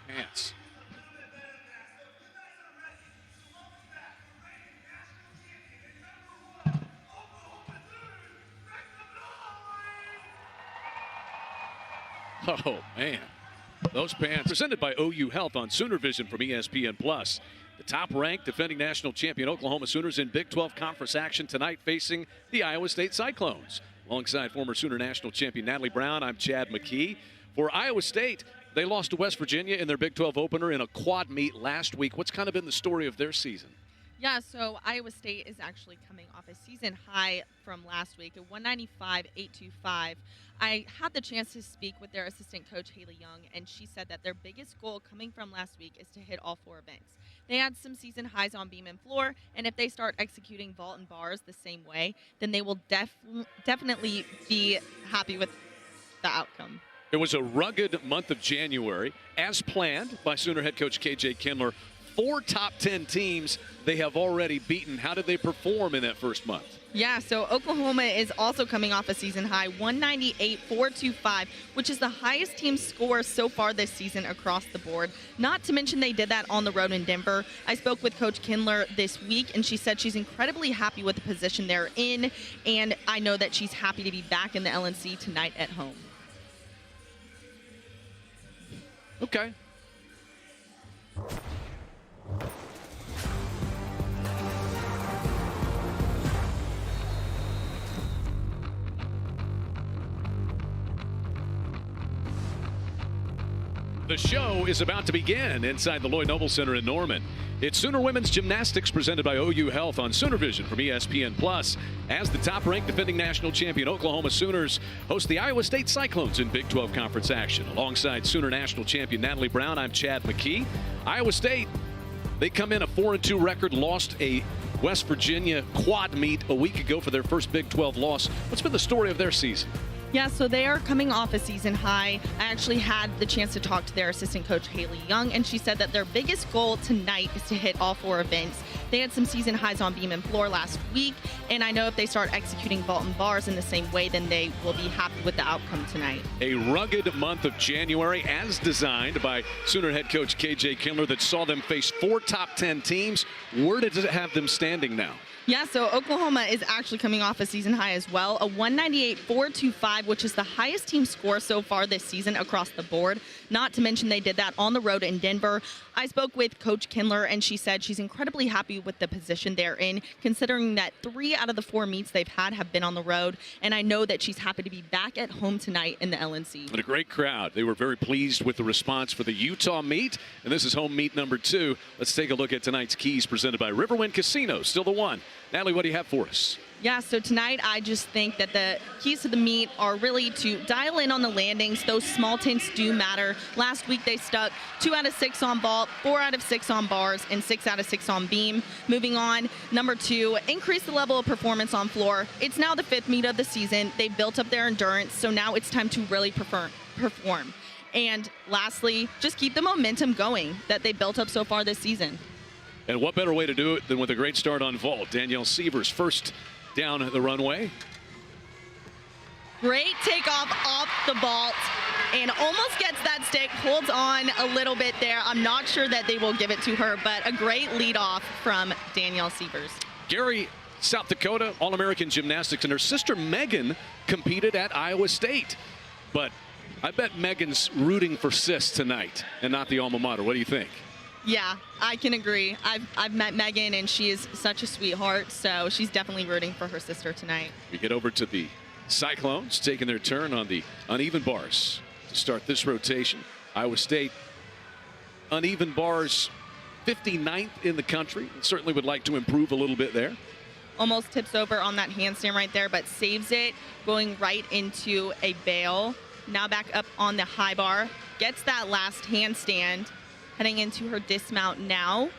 pants. Oh, man. Those pants. Presented by OU Health on Sooner Vision from ESPN+. The top-ranked defending national champion Oklahoma Sooners in Big 12 Conference action tonight facing the Iowa State Cyclones. Alongside former Sooner national champion Natalie Brown, I'm Chad McKee. For Iowa State, they lost to West Virginia in their Big 12 opener in a quad meet last week. What's kind of been the story of their season? Yeah, so Iowa State is actually coming off a season high from last week at 195.825. I had the chance to speak with their assistant coach, Haley Young, and she said that their biggest goal coming from last week is to hit all 4 events. They had some season highs on beam and floor, and if they start executing vault and bars the same way, then they will definitely be happy with the outcome. It was a rugged month of January, as planned by Sooner head coach KJ Kindler. 4 top 10 teams they have already beaten. How did they perform in that first month? Yeah, so Oklahoma is also coming off a season high, 198.425, which is the highest team score so far this season across the board. Not to mention they did that on the road in Denver. I spoke with Coach Kindler this week, and she said she's incredibly happy with the position they're in, and I know that she's happy to be back in the LNC tonight at home. Okay. The show is about to begin inside the Lloyd Noble Center in Norman. It's Sooner Women's Gymnastics presented by OU Health on Sooner Vision from ESPN+. As the top-ranked defending national champion Oklahoma Sooners host the Iowa State Cyclones in Big 12 Conference action. Alongside Sooner national champion Natalie Brown, I'm Chad McKee. Iowa State, they come in a 4-2 record, lost a West Virginia quad meet a week ago for their first Big 12 loss. What's been the story of their season? Yeah, so they are coming off a season high. I actually had the chance to talk to their assistant coach, Haley Young, and she said that their biggest goal tonight is to hit all 4 events. They had some season highs on beam and floor last week, and I know if they start executing vault and bars in the same way, then they will be happy with the outcome tonight. A rugged month of January, as designed by Sooner head coach KJ Kindler, that saw them face 4 top 10 teams. Where does it have them standing now? Yeah, so Oklahoma is actually coming off a season high as well, a 198.425, which is the highest team score so far this season across the board. Not to mention they did that on the road in Denver. I spoke with Coach Kindler, and she said she's incredibly happy with the position they're in, considering that 3 out of the 4 meets they've had have been on the road, and I know that she's happy to be back at home tonight in the LNC. And a great crowd. They were very pleased with the response for the Utah meet, and this is home meet number 2. Let's take a look at tonight's keys presented by Riverwind Casino, still the one. Natalie, what do you have for us? Yeah, so tonight I just think that the keys to the meet are really to dial in on the landings. Those small tints do matter. Last week they stuck 2 out of 6 on vault, 4 out of 6 on bars, and 6 out of 6 on beam. Moving on, number 2, increase the level of performance on floor. It's now the 5th meet of the season. They've built up their endurance, so now it's time to really perform. And lastly, just keep the momentum going that they built up so far this season. And what better way to do it than with a great start on vault? Danielle Sievers first down the runway. Great takeoff off the vault and almost gets that stick, holds on a little bit there. I'm not sure that they will give it to her, but a great lead off from Danielle Sievers. Gary, South Dakota, All-American Gymnastics, and her sister Megan competed at Iowa State. But I bet Megan's rooting for Sis tonight and not the alma mater. What do you think? Yeah, I can agree. I've met Megan, and she is such a sweetheart, so she's definitely rooting for her sister tonight. We get over to the Cyclones, taking their turn on the uneven bars to start this rotation. Iowa State, uneven bars, 59th in the country. Certainly would like to improve a little bit there. Almost tips over on that handstand right there, but saves it, going right into a bail. Now back up on the high bar, gets that last handstand. Heading into her dismount now.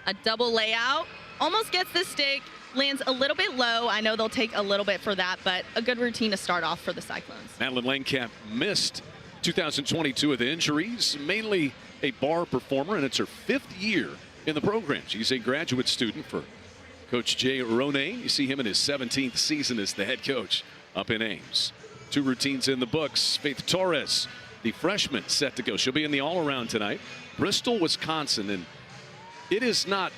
A double layout. Almost gets the stick. Lands a little bit low. I know they'll take a little bit for that, but a good routine to start off for the Cyclones. Madeline Langkamp missed 2022 with injuries, mainly a bar performer, and it's her 5th year in the program. She's a graduate student for Coach Jay Ronayne. You see him in his 17th season as the head coach up in Ames. 2 routines in the books. Faith Torres the freshman, set to go. She'll be in the all-around tonight. Bristol, Wisconsin. And it is not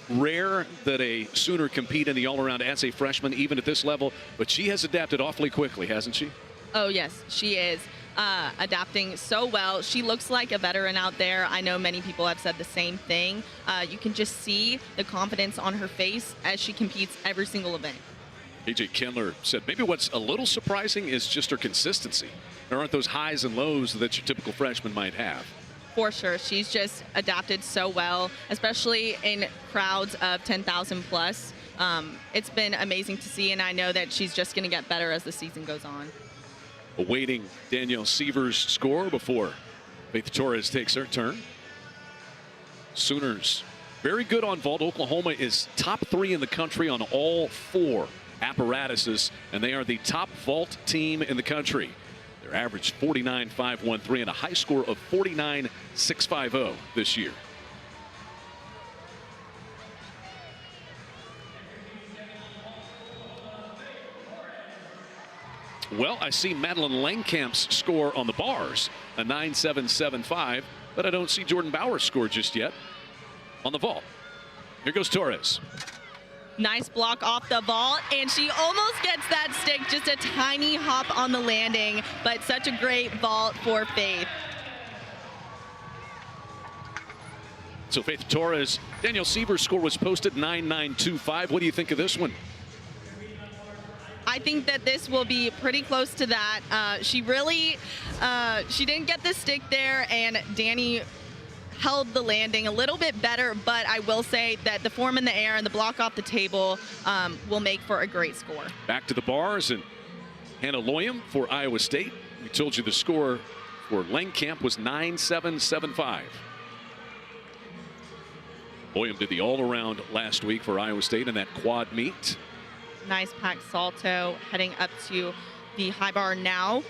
rare that a Sooner compete in the all-around as a freshman, even at this level. But she has adapted awfully quickly, hasn't she? Oh, yes, she is adapting so well. She looks like a veteran out there. I know many people have said the same thing. You can just see the confidence on her face as she competes every single event. AJ Kindler said maybe what's a little surprising is just her consistency. There aren't those highs and lows that your typical freshman might have. For sure. She's just adapted so well, especially in crowds of 10,000 plus. It's been amazing to see, and I know that she's just going to get better as the season goes on. Awaiting Danielle Seavers' score before Faith Torres takes her turn. Sooners very good on vault. Oklahoma is top 3 in the country on all 4 apparatuses, and they are the top vault team in the country. Their average 49.513 and a high score of 49.650 this year. Well, I see Madeline Langkamp's score on the bars, a 9.775, but I don't see Jordan Bauer's score just yet on the vault. Here goes Torres. Nice block off the vault, and she almost gets that stick, just a tiny hop on the landing, but such a great vault for Faith. So Faith Torres, Danielle Seavers' score was posted 9.925. What do you think of this one? I think that this will be pretty close to that. She didn't get the stick there, and Danny held the landing a little bit better, but I will say that the form in the air and the block off the table will make for a great score. Back to the bars, and Hannah Loyam for Iowa State. We told you the score for Langkamp was 9.775. Loyam did the all-around last week for Iowa State in that quad meet. Nice pack salto heading up to the high bar now.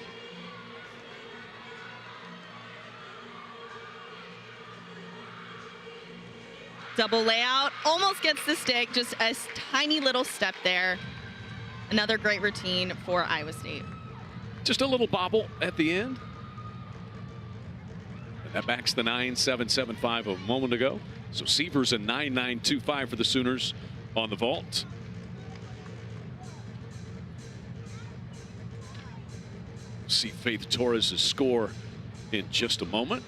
Double layout, almost gets the stick, just a tiny little step there. Another great routine for Iowa State. Just a little bobble at the end. And that backs the 9.775 a moment ago. So Seavers a 9.925 for the Sooners on the vault. See Faith Torres' score in just a moment.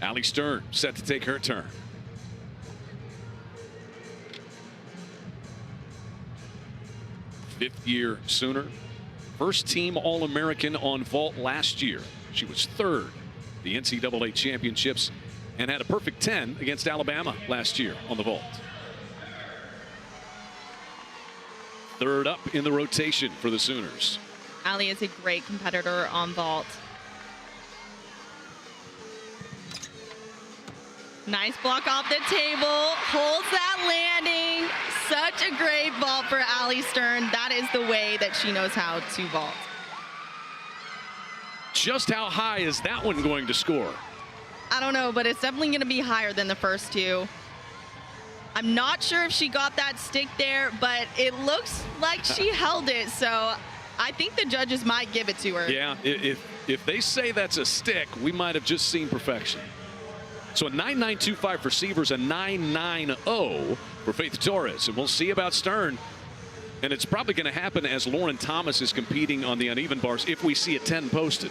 Allie Stern set to take her turn. Fifth-year Sooner. First team All-American on vault last year. She was third the NCAA championships and had a perfect 10 against Alabama last year on the vault. Third up in the rotation for the Sooners. Allie is a great competitor on vault. Nice block off the table, holds that landing. Such a great vault for Allie Stern. That is the way that she knows how to vault. Just how high is that one going to score? I don't know, but it's definitely going to be higher than the first two. I'm not sure if she got that stick there, but it looks like she held it, so I think the judges might give it to her. Yeah, if they say that's a stick, we might have just seen perfection. So a 9.925 for Seavers, a 9.90 for Faith Torres. And we'll see about Stern. And it's probably going to happen as Lauren Thomas is competing on the uneven bars if we see a 10 posted.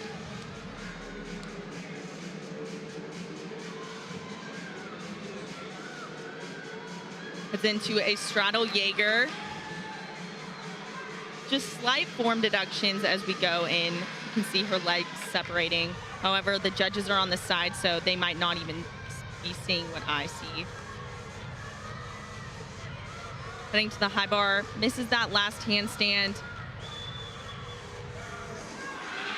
It's into a straddle Jaeger. Just slight form deductions as we go in. You can see her legs separating. However, the judges are on the side, so they might not even be seeing what I see. Heading to the high bar, misses that last handstand.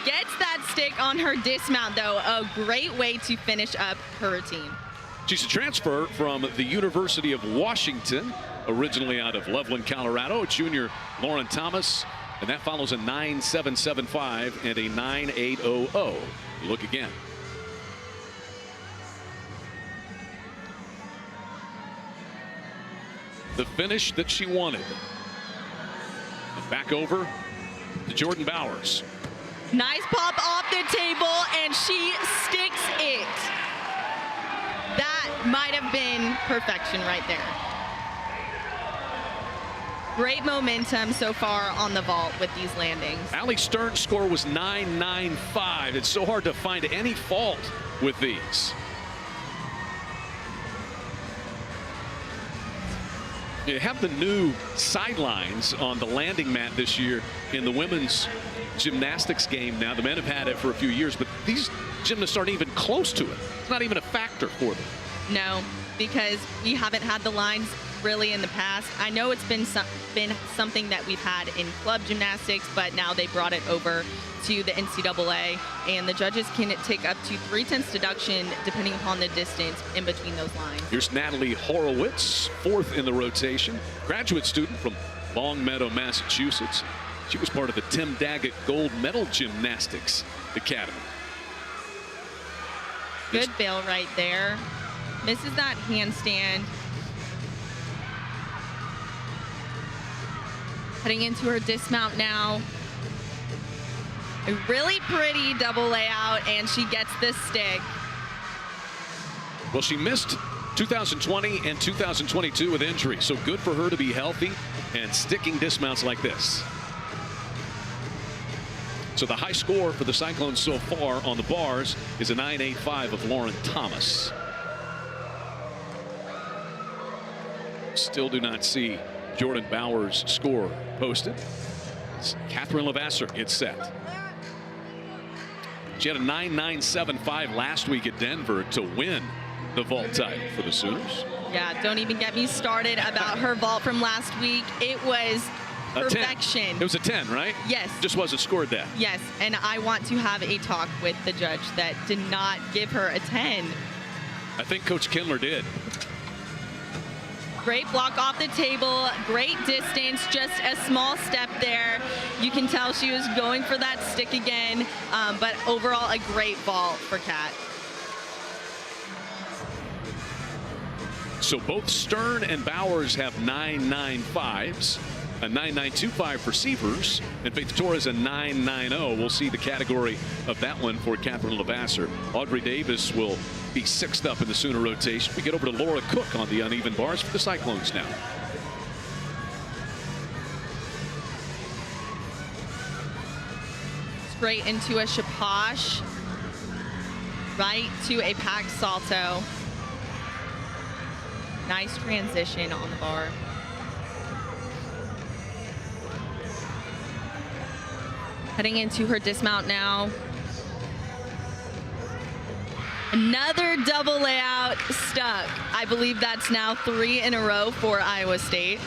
Gets that stick on her dismount, though. A great way to finish up her routine. She's a transfer from the University of Washington, originally out of Loveland, Colorado. Junior Lauren Thomas, and that follows a 9.775 and a 9.800. Look again. The finish that she wanted. And back over to Jordan Bowers. Nice pop off the table, and she sticks it. That might have been perfection right there. Great momentum so far on the vault with these landings. Allie Stern's score was 9.95. It's so hard to find any fault with these. You have the new sidelines on the landing mat this year in the women's gymnastics game now. The men have had it for a few years, but these gymnasts aren't even close to it. It's not even a factor for them. No, because we haven't had the lines really in the past. I know it's been something that we've had in club gymnastics, but now they brought it over to the NCAA, and the judges can take up to 3/10 deduction depending upon the distance in between those lines. Here's Natalie Horowitz, 4th in the rotation, graduate student from Longmeadow, Massachusetts. She was part of the Tim Daggett Gold Medal Gymnastics Academy. Good bail right there. Misses that handstand. Heading into her dismount now. A really pretty double layout, and she gets this stick. Well, she missed 2020 and 2022 with injury, so good for her to be healthy and sticking dismounts like this. So the high score for the Cyclones so far on the bars is a 9.85 of Lauren Thomas. Still do not see Jordan Bauer's score posted. As Catherine Levasseur gets set. She had a 9.975 last week at Denver to win the vault title for the Sooners. Yeah, don't even get me started about her vault from last week. It was perfection. It was a 10, right? Yes. Just wasn't scored that. Yes, and I want to have a talk with the judge that did not give her a 10. I think Coach Kindler did. Great block off the table, great distance, just a small step there. You can tell she was going for that stick again, but overall a great vault for Kat. So both Stern and Bowers have 9.95s, a 9.925 for Sievers, and Faith Torres a 9.90. We'll see the category of that one for Catherine Levasseur. Audrey Davis will be 6th up in the Sooner rotation. We get over to Laura Cook on the uneven bars for the Cyclones now. Straight into a Shaposh, right to a packed salto. Nice transition on the bar. Heading into her dismount now. Another double layout stuck. I believe that's now 3 in a row for Iowa State.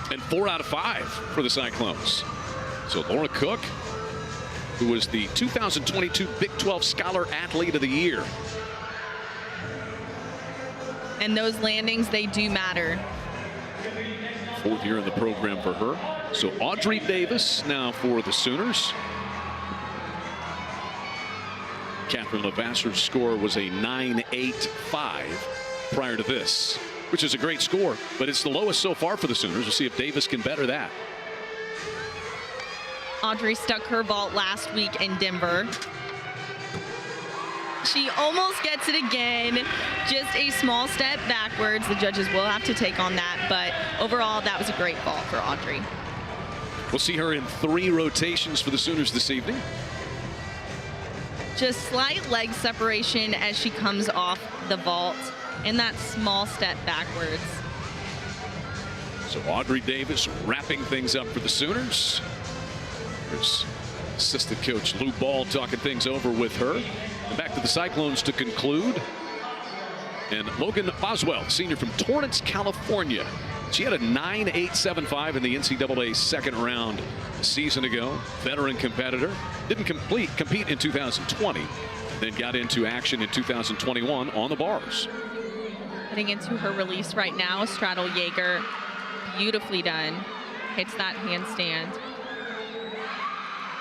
And 4 out of 5 for the Cyclones. So Laura Cook, who was the 2022 Big 12 Scholar Athlete of the Year. And those landings, they do matter. 4th year in the program for her. So Audrey Davis now for the Sooners. Catherine Levasseur's score was a 9.85 prior to this, which is a great score, but it's the lowest so far for the Sooners. We'll see if Davis can better that. Audrey stuck her vault last week in Denver. She almost gets it again. Just a small step backwards. The judges will have to take on that, but overall, that was a great vault for Audrey. We'll see her in 3 rotations for the Sooners this evening. Just slight leg separation as she comes off the vault, and that small step backwards. So Audrey Davis wrapping things up for the Sooners. There's assistant coach Lou Ball talking things over with her. And back to the Cyclones to conclude. And Logan Boswell, senior from Torrance, California. She had a 9.875 in the NCAA second round a season ago. Veteran competitor. Didn't compete in 2020. Then got into action in 2021 on the bars. Heading into her release right now, straddle Jaeger. Beautifully done. Hits that handstand.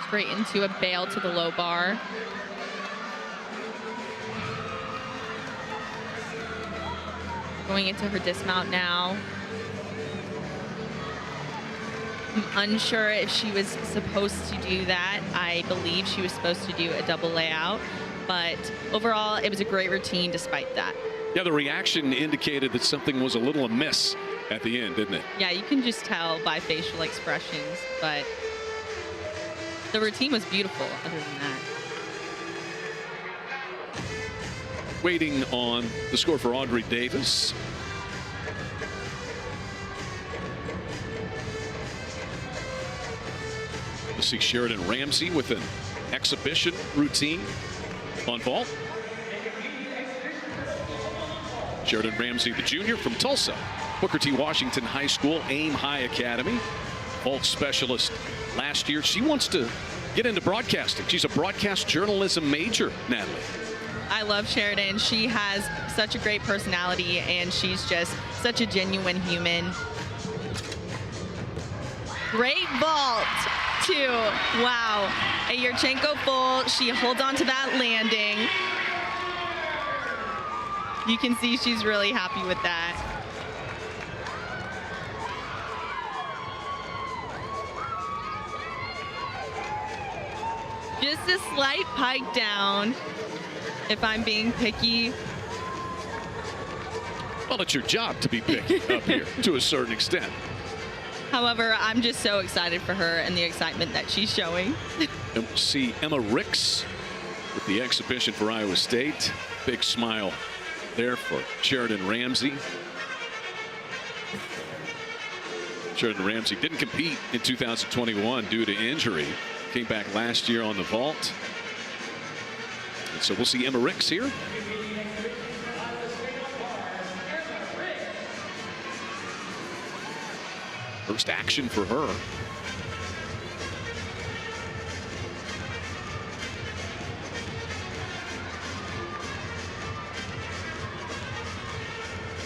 Straight into a bail to the low bar. Going into her dismount now. I'm unsure if she was supposed to do that. I believe she was supposed to do a double layout, but overall, it was a great routine despite that. Yeah, the reaction indicated that something was a little amiss at the end, didn't it? Yeah, you can just tell by facial expressions, but the routine was beautiful other than that. Waiting on the score for Audrey Davis. We'll see Sheridan Ramsey with an exhibition routine on vault. Sheridan Ramsey, the junior from Tulsa, Booker T. Washington High School, Aim High Academy, vault specialist last year. She wants to get into broadcasting. She's a broadcast journalism major, Natalie. I love Sheridan. She has such a great personality, and she's just such a genuine human. Great vault, too. Wow. A Yurchenko full. She holds on to that landing. You can see she's really happy with that. Just a slight pike down, if I'm being picky. Well, it's your job to be picky up here to a certain extent. However, I'm just so excited for her and the excitement that she's showing. And we'll see Emma Ricks with the exhibition for Iowa State. Big smile there for Sheridan Ramsey. Sheridan Ramsey didn't compete in 2021 due to injury. Came back last year on the vault. And so we'll see Emma Ricks here. First action for her.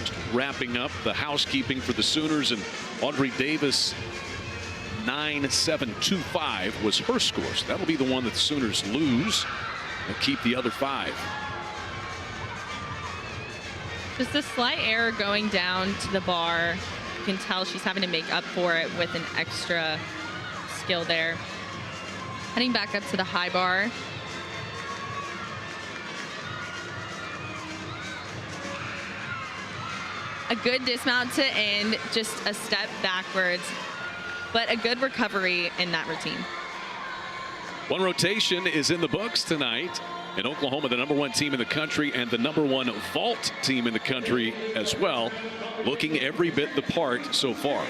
Just wrapping up the housekeeping for the Sooners, and Audrey Davis 9.725 was her score. So that'll be the one that the Sooners lose and keep the other 5. Just a slight error going down to the bar. You can tell she's having to make up for it with an extra skill there. Heading back up to the high bar. A good dismount to end, just a step backwards, but a good recovery in that routine. One rotation is in the books tonight. In Oklahoma, the #1 team in the country and the #1 vault team in the country as well, looking every bit the part so far.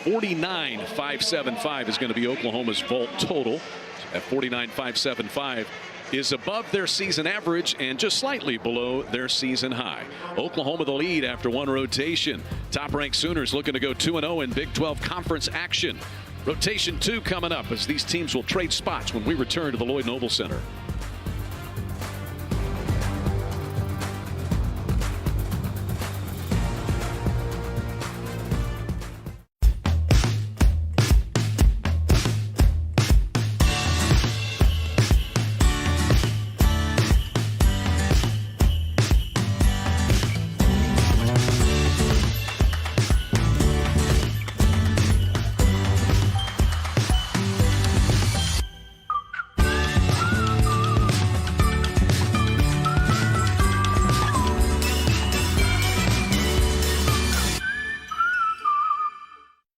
49.575 is going to be Oklahoma's vault total. At 49.575 is above their season average and just slightly below their season high. Oklahoma the lead after one rotation. Top-ranked Sooners looking to go 2-0 in Big 12 conference action. Rotation 2 coming up as these teams will trade spots when we return to the Lloyd Noble Center.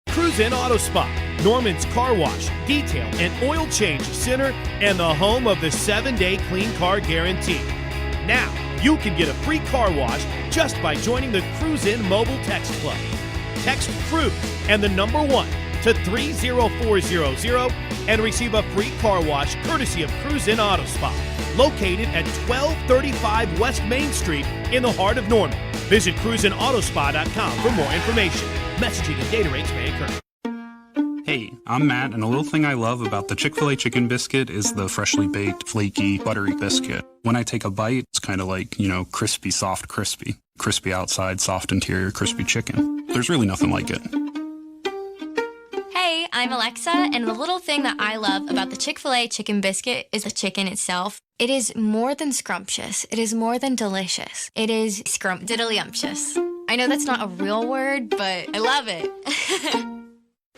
Cruise-In Auto Spa, Norman's Car Wash, Detail, and Oil Change Center, and the home of the 7-day clean car guarantee. Now, you can get a free car wash just by joining the Cruise-In Mobile Text Club. Text CRUISE and the number 1 to 30400 and receive a free car wash courtesy of Cruise-In Auto Spa, located at 1235 West Main Street in the heart of Norman. Visit cruiseinautospa.com for more information. Messaging and data rates may occur. Hey, I'm Matt, and a little thing I love about the Chick-fil-A chicken biscuit is the freshly baked, flaky, buttery biscuit. When I take a bite, it's kind of like, crispy, soft, crispy. Crispy outside, soft interior, crispy chicken. There's really nothing like it. Hey, I'm Alexa, and the little thing that I love about the Chick-fil-A chicken biscuit is the chicken itself. It is more than scrumptious. It is more than delicious. It is scrumptiddlyumptious. I know that's not a real word, but I love it.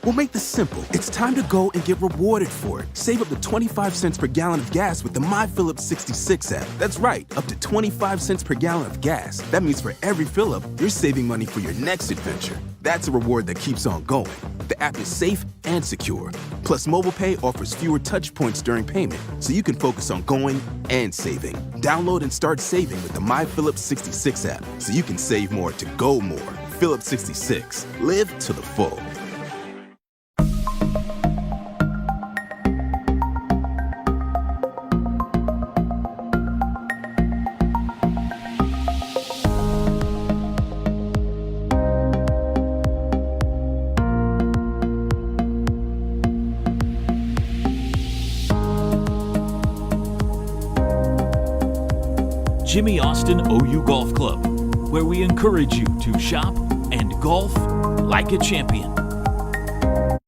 We'll make this simple. It's time to go and get rewarded for it. Save up to 25 cents per gallon of gas with the My Phillips 66 app. That's right, up to 25 cents per gallon of gas. That means for every fill-up, you're saving money for your next adventure. That's a reward that keeps on going. The app is safe and secure. Plus, mobile pay offers fewer touch points during payment, so you can focus on going and saving. Download and start saving with the My Phillips 66 app, so you can save more to go more. Phillips 66. Live to the full. Jimmy Austin OU Golf Club, where we encourage you to shop and golf like a champion.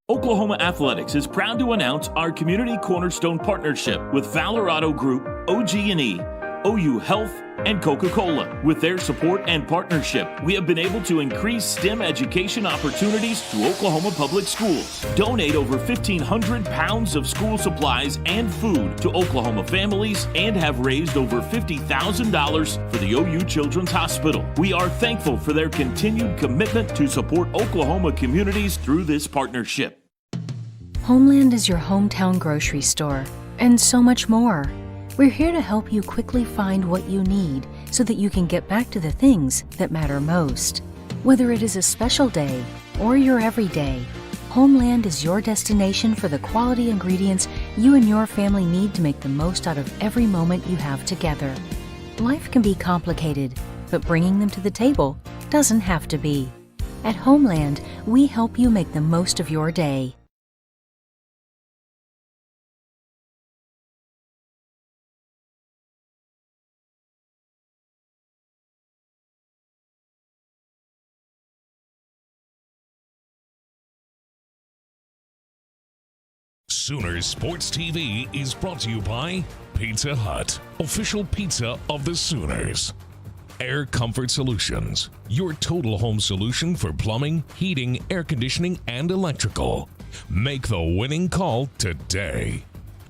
Oklahoma Athletics is proud to announce our Community Cornerstone partnership with Valorado Group, OG&E, OU Health, and Coca-Cola. With their support and partnership, we have been able to increase STEM education opportunities to Oklahoma public schools, donate over 1,500 pounds of school supplies and food to Oklahoma families, and have raised over $50,000 for the OU Children's Hospital. We are thankful for their continued commitment to support Oklahoma communities through this partnership. Homeland is your hometown grocery store, and so much more. We're here to help you quickly find what you need so that you can get back to the things that matter most. Whether it is a special day or your everyday, Homeland is your destination for the quality ingredients you and your family need to make the most out of every moment you have together. Life can be complicated, but bringing them to the table doesn't have to be. At Homeland, we help you make the most of your day. Sooners Sports TV is brought to you by Pizza Hut, official pizza of the Sooners. Air Comfort Solutions, your total home solution for plumbing, heating, air conditioning, and electrical. Make the winning call today.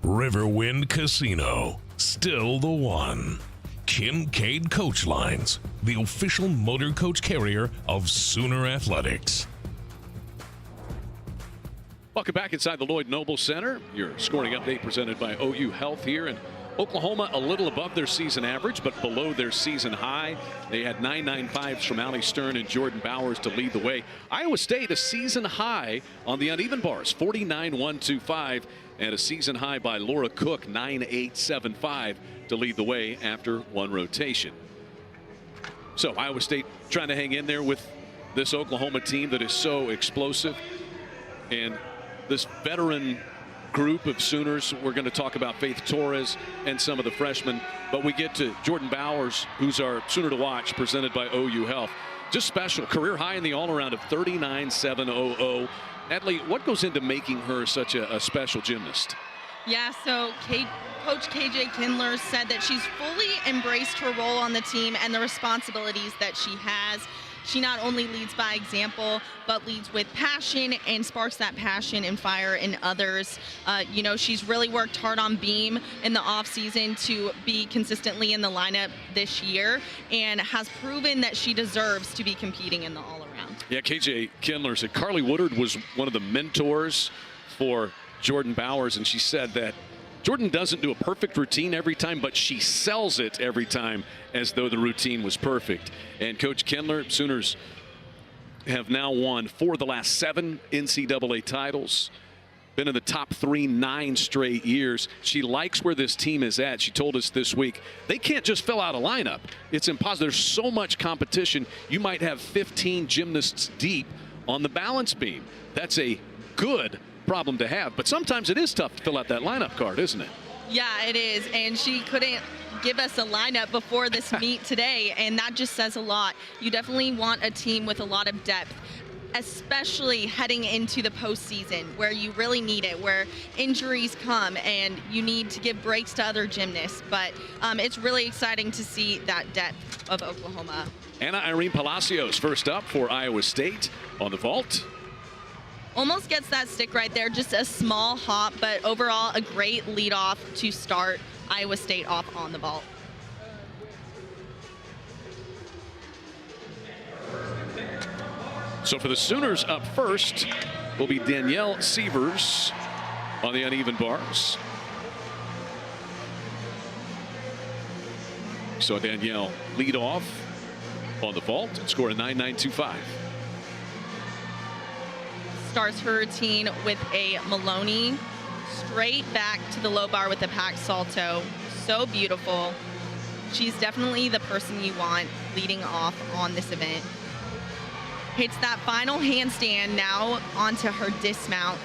Riverwind Casino, still the one. Kincaid Coach Lines, the official motor coach carrier of Sooner Athletics. Welcome back inside the Lloyd Noble Center. Your scoring update presented by OU Health here. And Oklahoma a little above their season average, but below their season high. They had 9.95s from Allie Stern and Jordan Bowers to lead the way. Iowa State a season high on the uneven bars, 49.125, and a season high by Laura Cook, 9.875 to lead the way after one rotation. So Iowa State trying to hang in there with this Oklahoma team that is so explosive. And this veteran group of Sooners, we're going to talk about Faith Torres and some of the freshmen, but we get to Jordan Bowers, who's our Sooner to watch, presented by OU Health. Just special, career high in the all-around of 39.700. Natalie, what goes into making her such a special gymnast? Yeah, so Coach KJ Kindler said that she's fully embraced her role on the team and the responsibilities that she has. She not only leads by example, but leads with passion and sparks that passion and fire in others. You know, she's really worked hard on beam in the offseason to be consistently in the lineup this year and has proven that she deserves to be competing in the all-around. Yeah, KJ Kindler said Carly Woodard was one of the mentors for Jordan Bowers, and she said that Jordan doesn't do a perfect routine every time, but she sells it every time as though the routine was perfect. And Coach Kindler, Sooners have now won 4 of the last 7 NCAA titles. Been in the top 3 9 straight years. She likes where this team is at. She told us this week they can't just fill out a lineup. It's impossible. There's so much competition. You might have 15 gymnasts deep on the balance beam. That's a good problem to have, but sometimes it is tough to fill out that lineup card, isn't it? Yeah, it is, and she couldn't give us a lineup before this meet today, and that just says a lot. You definitely want a team with a lot of depth, especially heading into the postseason where you really need it, where injuries come and you need to give breaks to other gymnasts. But it's really exciting to see that depth of Oklahoma. Anna Irene Palacios first up for Iowa State on the vault. Almost gets that stick right there, just a small hop, but overall a great lead off to start Iowa State off on the vault. So for the Sooners, up first will be Danielle Sievers on the uneven bars. So Danielle lead off on the vault and score a 9.925. Starts her routine with a Maloney, straight back to the low bar with the pack salto. So beautiful. She's definitely the person you want leading off on this event. Hits that final handstand, now onto her dismount.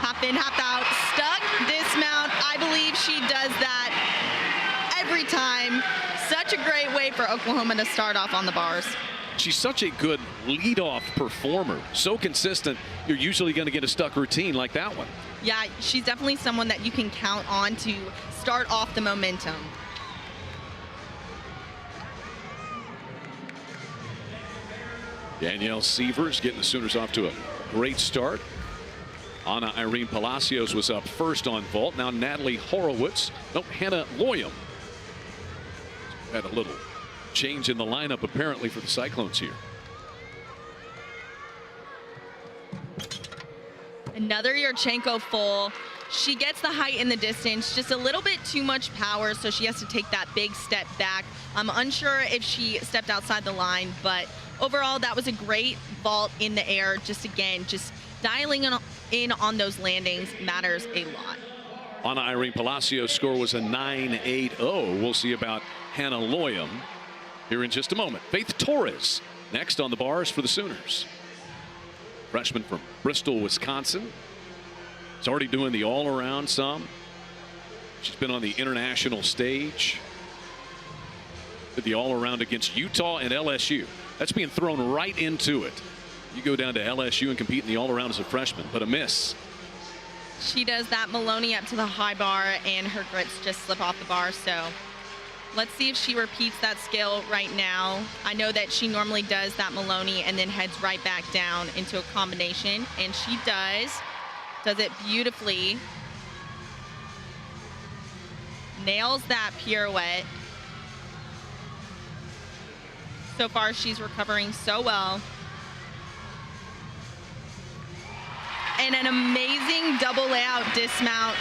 Half in, half out, stuck, dismount. I believe she does that every time. Such a great way for Oklahoma to start off on the bars. She's such a good leadoff performer. So consistent, you're usually going to get a stuck routine like that one. Yeah, she's definitely someone that you can count on to start off the momentum. Danielle Sievers getting the Sooners off to a great start. Anna Irene Palacios was up first on vault. Now Natalie Horowitz. Nope, Hannah Loyam. Had a little change in the lineup apparently for the Cyclones here. Another Yurchenko full. She gets the height in the distance, just a little bit too much power, so she has to take that big step back. I'm unsure if she stepped outside the line, but overall, that was a great vault in the air. Just again, just dialing in on those landings matters a lot. Anna Irene Palacios' score was a 9.80. We'll see about Hannah Loyam here in just a moment. Faith Torres next on the bars for the Sooners. Freshman from Bristol, Wisconsin. She's already doing the all-around some. She's been on the international stage. Did the all-around against Utah and LSU. That's being thrown right into it. You go down to LSU and compete in the all-around as a freshman, but a miss. She does that Maloney up to the high bar, and her grits just slip off the bar. So let's see if she repeats that skill right now. I know that she normally does that Maloney and then heads right back down into a combination, and she does it beautifully. Nails that pirouette. So far, she's recovering so well. And an amazing double layout dismount.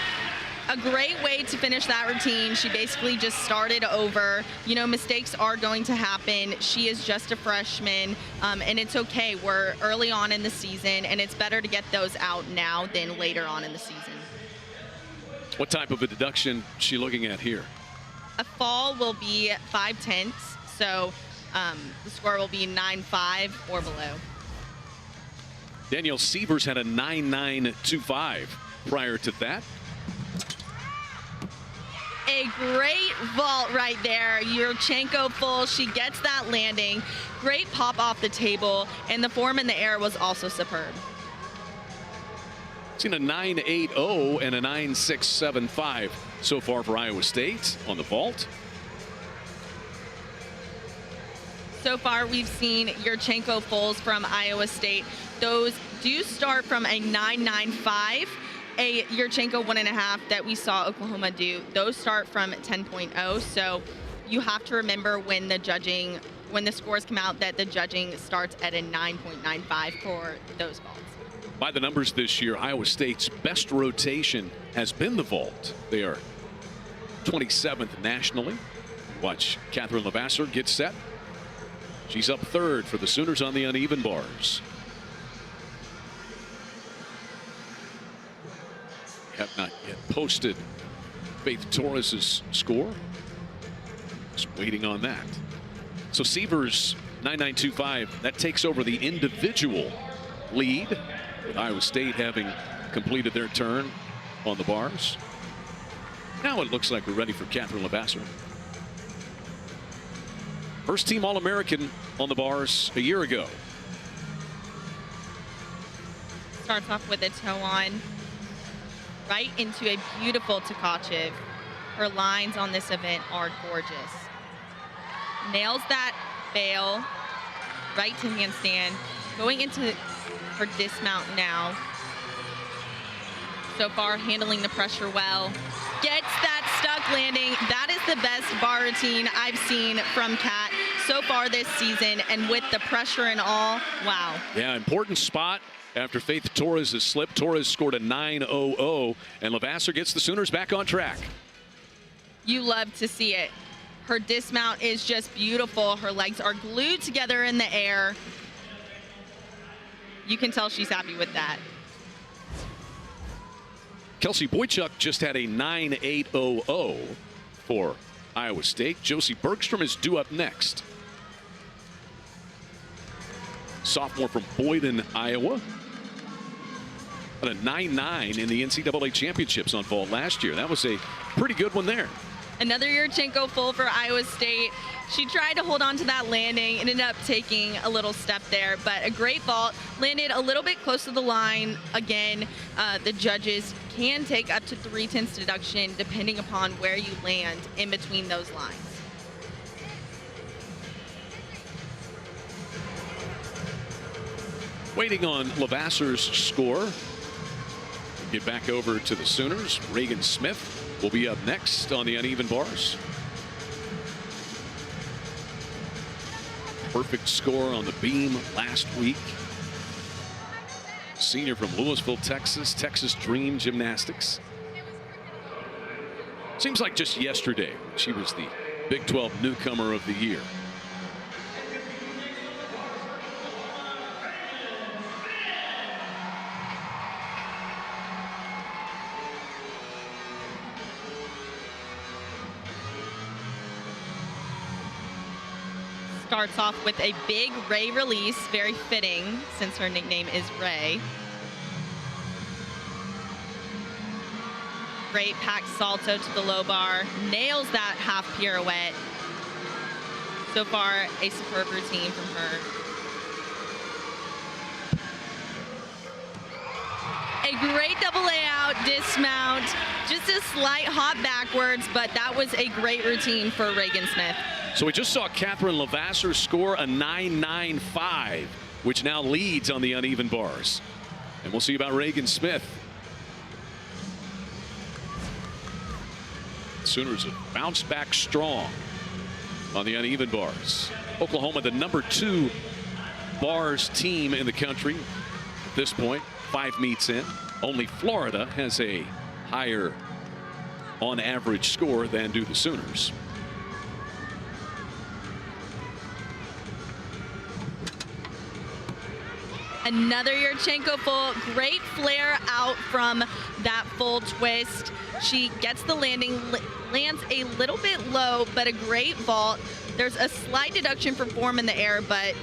A great way to finish that routine. She basically just started over. You know, mistakes are going to happen. She is just a freshman, and it's okay. We're early on in the season, and it's better to get those out now than later on in the season. What type of a deduction is she looking at here? A fall will be 5/10, so the score will be 9.5 or below. Danielle Sievers had a 9.925 prior to that. A great vault right there. Yurchenko full. She gets that landing. Great pop off the table, and the form in the air was also superb. Seen a 9.80 and a 9.675 so far for Iowa State on the vault. So far, we've seen Yurchenko fulls from Iowa State. Those do start from a 9.95. A Yurchenko 1.5 that we saw Oklahoma do. Those start from 10.0. So you have to remember when the scores come out that the judging starts at a 9.95 for those vaults. By the numbers this year, Iowa State's best rotation has been the vault. They are 27th nationally. Watch Catherine Levasseur get set. She's up third for the Sooners on the uneven bars. Have not yet posted Faith Torres' score. Just waiting on that. So Sievers 9.925, that takes over the individual lead, with Iowa State having completed their turn on the bars. Now it looks like we're ready for Catherine Levasseur. First team All-American on the bars a year ago. Starts off with a toe on. Right into a beautiful Tkachev. Her lines on this event are gorgeous. Nails that bail, right to handstand, going into her dismount now. So far, handling the pressure well. Gets that stuck landing. That is the best bar routine I've seen from Kat so far this season, and with the pressure and all, wow. Yeah, important spot after Faith Torres has slipped. Torres scored a 9.00, and Levasseur gets the Sooners back on track. You love to see it. Her dismount is just beautiful. Her legs are glued together in the air. You can tell she's happy with that. Kelsey Boychuk just had a 9.800 for Iowa State. Josie Bergstrom is due up next. Sophomore from Boyden, Iowa. But a 9.9 in the NCAA championships on vault last year. That was a pretty good one there. Another Yurchenko full for Iowa State. She tried to hold on to that landing, ended up taking a little step there, but a great vault. Landed a little bit close to the line. Again, the judges can take up to 3/10 deduction depending upon where you land in between those lines. Waiting on Levasseur's score. Get back over to the Sooners. Reagan Smith will be up next on the uneven bars. Perfect score on the beam last week. Senior from Louisville, Texas. Texas Dream Gymnastics. Seems like just yesterday she was the Big 12 newcomer of the year. Starts off with a big Ray release, very fitting since her nickname is Ray. Great packed salto to the low bar, nails that half pirouette. So far, a superb routine from her. A great double layout, dismount, just a slight hop backwards, but that was a great routine for Reagan Smith. So we just saw Catherine Levasseur score a 9.95, which now leads on the uneven bars. And we'll see about Reagan Smith. Sooners have bounced back strong on the uneven bars. Oklahoma, the #2 bars team in the country at this point, 5 meets in. Only Florida has a higher on average score than do the Sooners. Another Yurchenko full, great flare out from that full twist. She gets the landing, lands a little bit low, but a great vault. There's a slight deduction for form in the air, but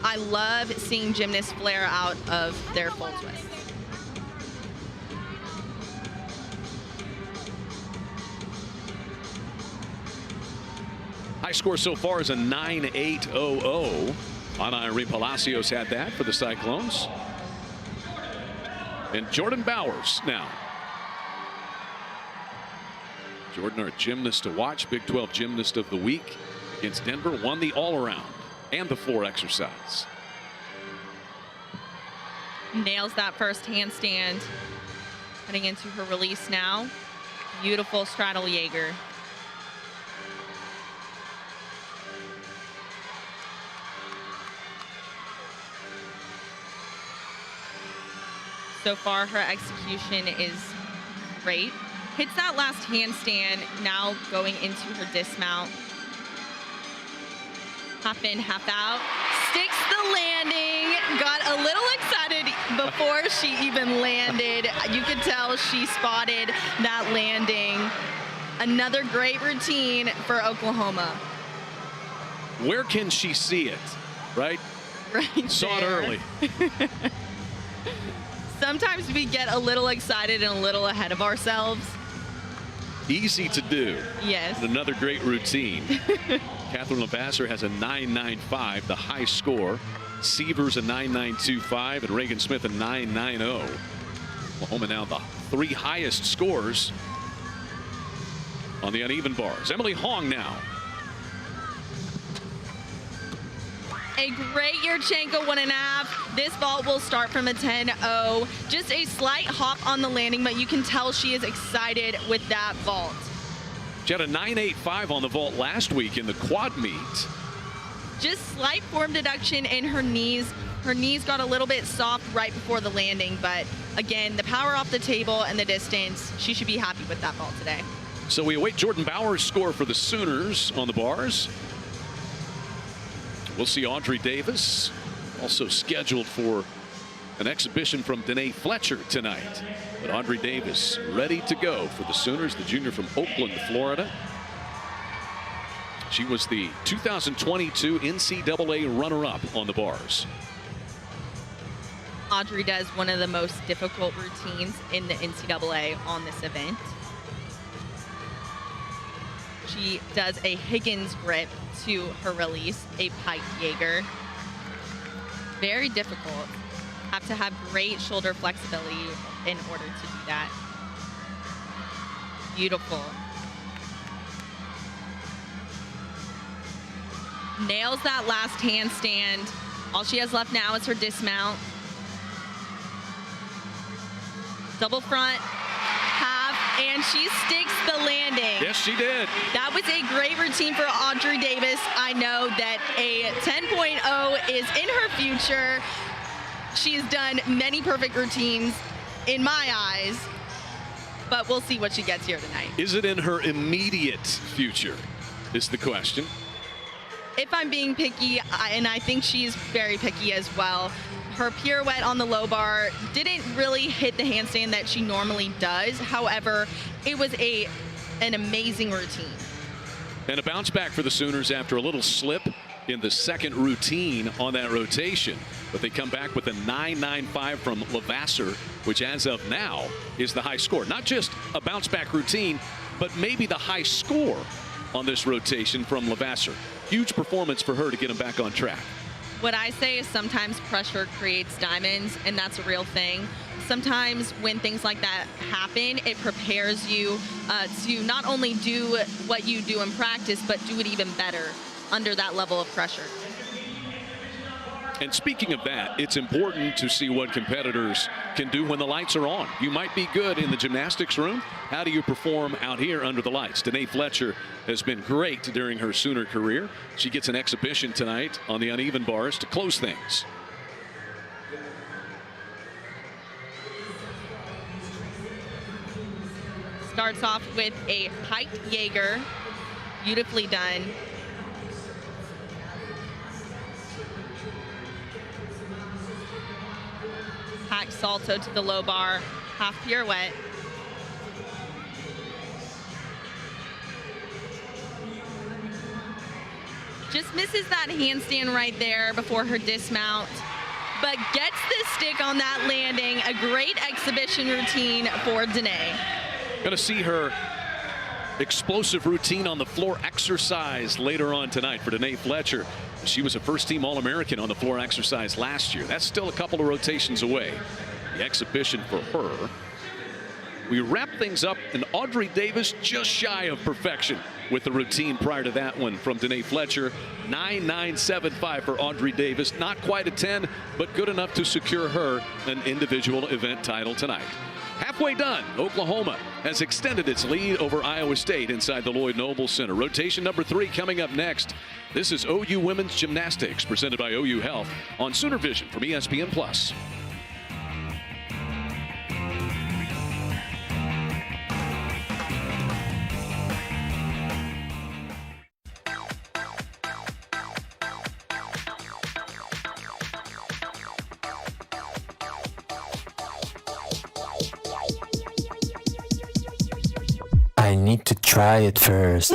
I love seeing gymnasts flare out of their full twist. High score so far is a 9.800. Ana Palacios had that for the Cyclones. And Jordan Bowers now. Jordan, our gymnast to watch, Big 12 Gymnast of the Week against Denver, won the all-around and the floor exercise. Nails that first handstand. Heading into her release now. Beautiful straddle Jaeger. So far, her execution is great. Hits that last handstand, now going into her dismount. Half in, half out. Sticks the landing. Got a little excited before she even landed. You could tell she spotted that landing. Another great routine for Oklahoma. Where can she see it, right? Right Saw it there. early. Sometimes we get a little excited and a little ahead of ourselves. Easy to do. Yes. And another great routine. Catherine Levasseur has a 9.95, the high score. Sievers a 9.925 and Reagan Smith a 9.90. Oklahoma now the 3 highest scores on the uneven bars. Emily Hong now. A great Yurchenko 1.5. This vault will start from a 10-0. Just a slight hop on the landing, but you can tell she is excited with that vault. She had a 9.85 on the vault last week in the quad meet. Just slight form deduction in her knees. Her knees got a little bit soft right before the landing, but again, the power off the table and the distance, she should be happy with that vault today. So we await Jordan Bauer's score for the Sooners on the bars. We'll see Audrey Davis also scheduled for an exhibition from Danae Fletcher tonight. But Audrey Davis ready to go for the Sooners, the junior from Oakland, Florida. She was the 2022 NCAA runner-up on the bars. Audrey does one of the most difficult routines in the NCAA on this event. She does a Higgins grip to her release, a Pike Jaeger. Very difficult. Have to have great shoulder flexibility in order to do that. Beautiful. Nails that last handstand. All she has left now is her dismount. Double front, half, and she sticks the landing. Yes, she did. That was a great routine for Audrey Davis. I know that a 10.0 is in her future. She's done many perfect routines in my eyes, but we'll see what she gets here tonight. Is it in her immediate future is the question. If I'm being picky, and I think she's very picky as well, her pirouette on the low bar didn't really hit the handstand that she normally does. However, it was an amazing routine. And a bounce back for the Sooners after a little slip in the second routine on that rotation. But they come back with a 9.95 from Levasseur, which as of now is the high score. Not just a bounce back routine, but maybe the high score on this rotation from Levasseur. Huge performance for her to get him back on track. What I say is sometimes pressure creates diamonds, and that's a real thing. Sometimes when things like that happen, it prepares you to not only do what you do in practice, but do it even better under that level of pressure. And speaking of that, it's important to see what competitors can do when the lights are on. You might be good in the gymnastics room. How do you perform out here under the lights? Danae Fletcher has been great during her Sooner career. She gets an exhibition tonight on the uneven bars to close things. Starts off with a piked Jaeger, beautifully done. Hack salto to the low bar, half pirouette. Just misses that handstand right there before her dismount, but gets the stick on that landing. A great exhibition routine for Danae. Going to see her explosive routine on the floor exercise later on tonight for Danae Fletcher. She was a first-team All-American on the floor exercise last year. That's still a couple of rotations away. The exhibition for her. We wrap things up, and Audrey Davis just shy of perfection with the routine prior to that one from Danae Fletcher. 9.975 for Audrey Davis. Not quite a 10, but good enough to secure her an individual event title tonight. Halfway done, Oklahoma has extended its lead over Iowa State inside the Lloyd Noble Center. Rotation number 3 coming up next. This is OU Women's Gymnastics presented by OU Health on Sooner Vision from ESPN+. I need to try it first.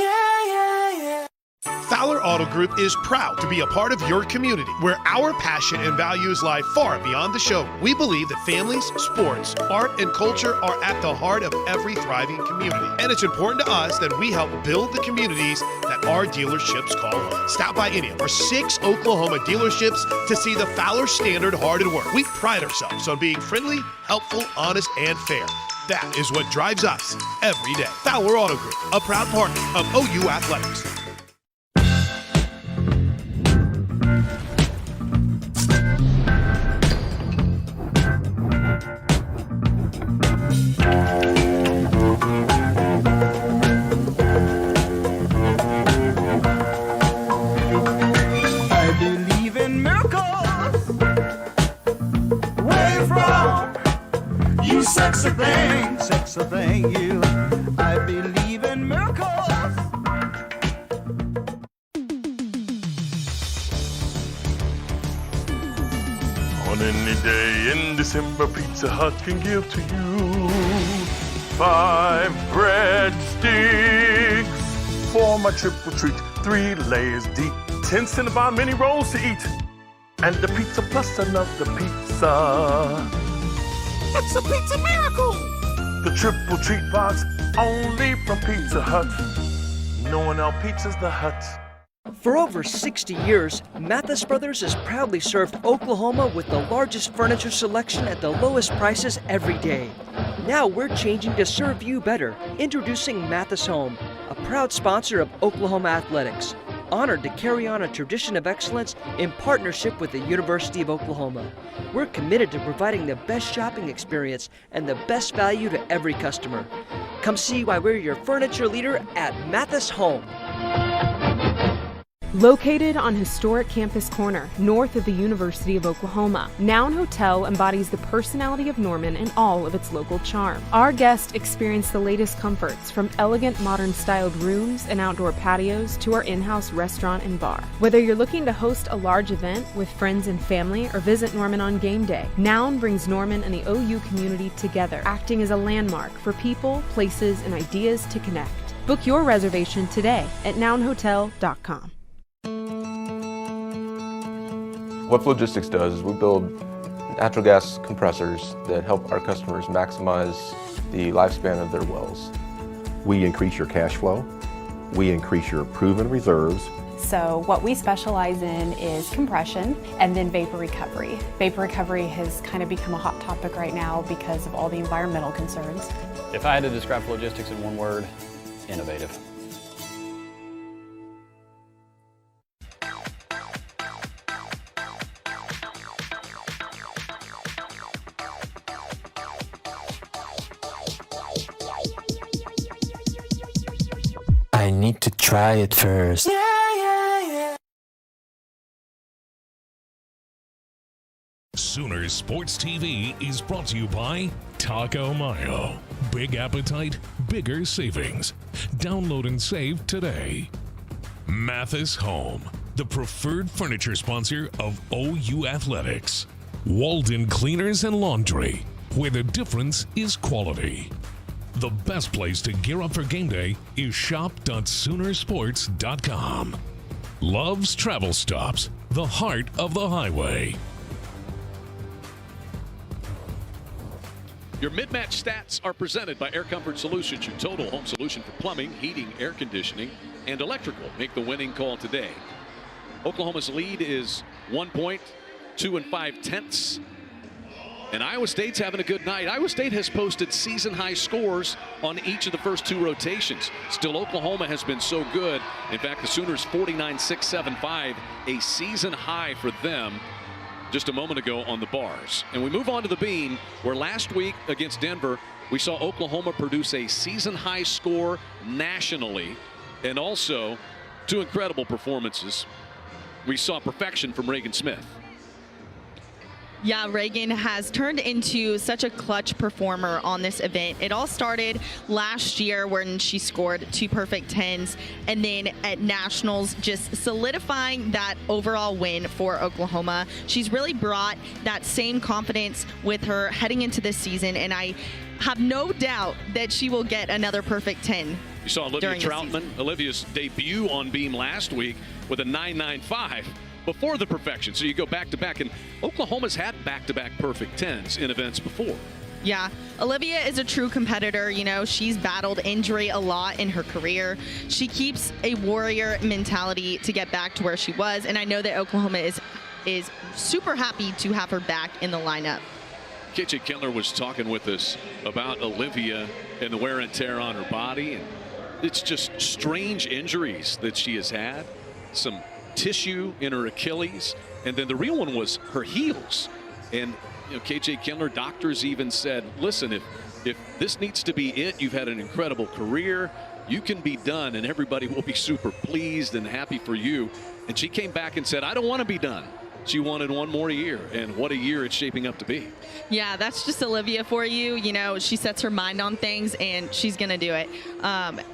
Fowler Auto Group is proud to be a part of your community, where our passion and values lie far beyond the show. We believe that families, sports, art, and culture are at the heart of every thriving community. And it's important to us that we help build the communities that our dealerships call home. Stop by any of our 6 Oklahoma dealerships to see the Fowler Standard Hard at Work. We pride ourselves on being friendly, helpful, honest, and fair. That is what drives us every day. Fowler Auto Group, a proud partner of OU Athletics. Any day in December, Pizza Hut can give to you 5 breadsticks for my triple treat, 3 layers deep, 10 Cinnabon mini rolls to eat, and the pizza plus another pizza. It's a pizza miracle! The triple treat box only from Pizza Hut. No one else pizzas the Hut. For over 60 years, Mathis Brothers has proudly served Oklahoma with the largest furniture selection at the lowest prices every day. Now we're changing to serve you better, introducing Mathis Home, a proud sponsor of Oklahoma Athletics, honored to carry on a tradition of excellence in partnership with the University of Oklahoma. We're committed to providing the best shopping experience and the best value to every customer. Come see why we're your furniture leader at Mathis Home. Located on historic Campus Corner, north of the University of Oklahoma, Noun Hotel embodies the personality of Norman and all of its local charm. Our guests experience the latest comforts, from elegant modern-styled rooms and outdoor patios to our in-house restaurant and bar. Whether you're looking to host a large event with friends and family or visit Norman on game day, Noun brings Norman and the OU community together, acting as a landmark for people, places, and ideas to connect. Book your reservation today at nounhotel.com. What Logistics does is we build natural gas compressors that help our customers maximize the lifespan of their wells. We increase your cash flow. We increase your proven reserves. So what we specialize in is compression and then vapor recovery. Vapor recovery has kind of become a hot topic right now because of all the environmental concerns. If I had to describe Logistics in one word, innovative. I need to try it first. Sooners Sports TV is brought to you by Taco Mayo. Big appetite, bigger savings. Download and save today. Mathis Home, the preferred furniture sponsor of OU Athletics. Walden Cleaners and Laundry, where the difference is quality. The best place to gear up for game day is shop.soonersports.com. Love's Travel Stops, the heart of the highway. Your mid-match stats are presented by Air Comfort Solutions, your total home solution for plumbing, heating, air conditioning, and electrical. Make the winning call today. Oklahoma's lead is 1 point, 2 5/10. And Iowa State's having a good night. Iowa State has posted season-high scores on each of the first 2 rotations. Still, Oklahoma has been so good. In fact, the Sooners 49-6-7-5, a season high for them just a moment ago on the bars. And we move on to the Bean, where last week against Denver, we saw Oklahoma produce a season-high score nationally, and also 2 incredible performances. We saw perfection from Reagan Smith. Yeah, Reagan has turned into such a clutch performer on this event. It all started last year when she scored 2 perfect 10s, and then at Nationals just solidifying that overall win for Oklahoma. She's really brought that same confidence with her heading into this season, and I have no doubt that she will get another perfect 10. You saw Olivia Troutman, Olivia's debut on Beam last week with a 9.95. Before the perfection. So you go back-to-back, and Oklahoma's had back-to-back perfect 10s in events before. Yeah, Olivia is a true competitor. You know, she's battled injury a lot in her career. She keeps a warrior mentality to get back to where she was, and I know that Oklahoma is super happy to have her back in the lineup. KJ Kindler was talking with us about Olivia and the wear and tear on her body, and it's just strange injuries that she has had. Some tissue in her Achilles, and then the real one was her heels. And you know, KJ Kindler, doctors even said, listen, if this needs to be it, you've had an incredible career, you can be done, and everybody will be super pleased and happy for you. And she came back and said, I don't want to be done. she wanted one more year, and what a year it's shaping up to be. Yeah, that's just Olivia for you. You know, she sets her mind on things, and she's going to do it.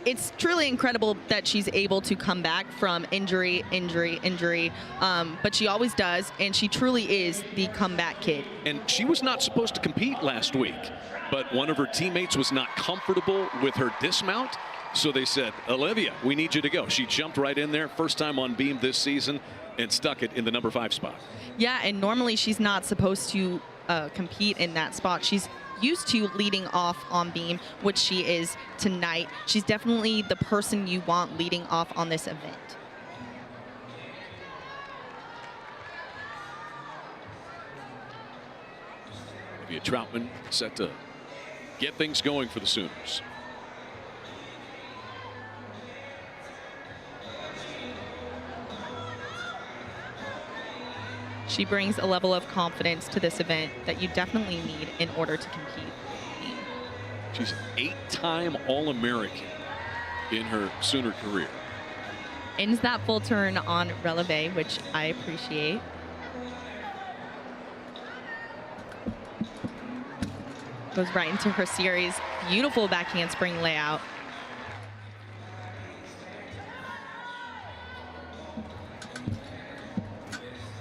It's truly incredible that she's able to come back from injury, but she always does, and she truly is the comeback kid. And she was not supposed to compete last week, but one of her teammates was not comfortable with her dismount, so they said, Olivia, we need you to go. She jumped right in there, first time on beam this season, and stuck it in the number 5 spot. Yeah, and normally she's not supposed to compete in that spot. She's used to leading off on beam, which she is tonight. She's definitely the person you want leading off on this event. Olivia Troutman set to get things going for the Sooners. She brings a level of confidence to this event that you definitely need in order to compete. She's an 8-time All-American in her Sooner career. Ends that full turn on releve, which I appreciate. Goes right into her series. Beautiful back handspring layout.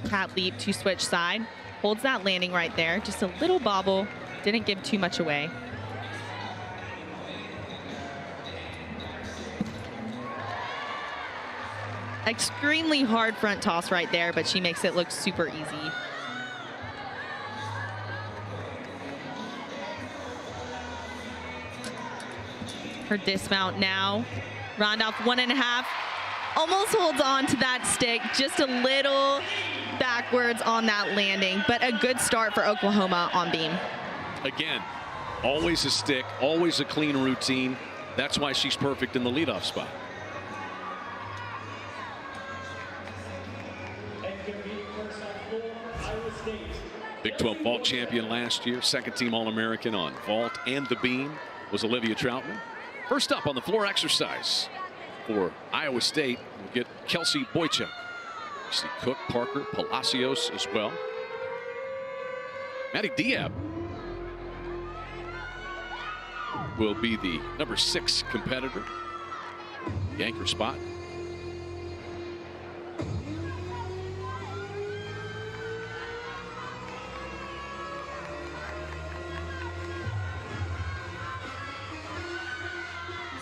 Cat leap to switch side. Holds that landing right there. Just a little bobble. Didn't give too much away. Extremely hard front toss right there, but she makes it look super easy. Her dismount now. Round off 1.5. Almost holds on to that stick, just a little backwards on that landing, but a good start for Oklahoma on beam. Again, always a stick, always a clean routine. That's why she's perfect in the leadoff spot. Big 12 vault champion last year, second team All-American on vault and the beam was Olivia Troutman. First up on the floor exercise for Iowa State, we'll get Kelsey Boychuk. You see Cook, Parker, Palacios as well. Maddie Diab will be the number 6 competitor, the anchor spot.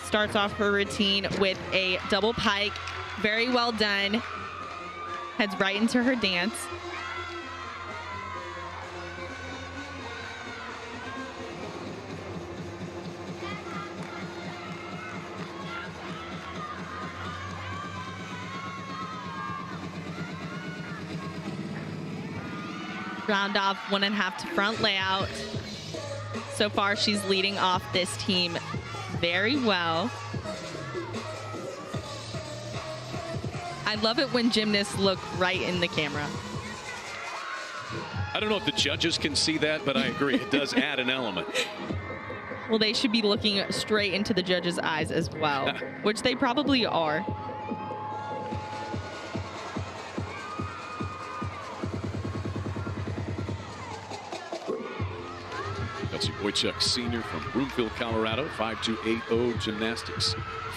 Starts off her routine with a double pike. Very well done. Heads right into her dance. Round off 1.5 to front layout. So far, she's leading off this team very well. I love it when gymnasts look right in the camera. I don't know if the judges can see that, but I agree. It does add an element. Well, they should be looking straight into the judges' eyes as well, which they probably are. Kelsey Boychuk, senior from Broomfield, Colorado, 5'2", gymnastics.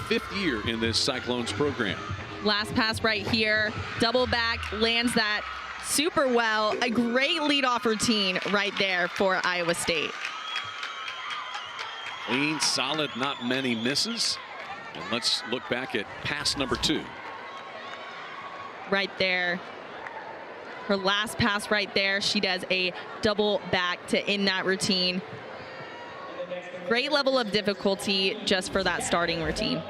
5th year in this Cyclones program. Last pass right here, double back, lands that super well. A great leadoff routine right there for Iowa State. Clean, solid, not many misses. And let's look back at pass number 2. Right there. Her last pass right there, she does a double back to end that routine. Great level of difficulty just for that starting routine.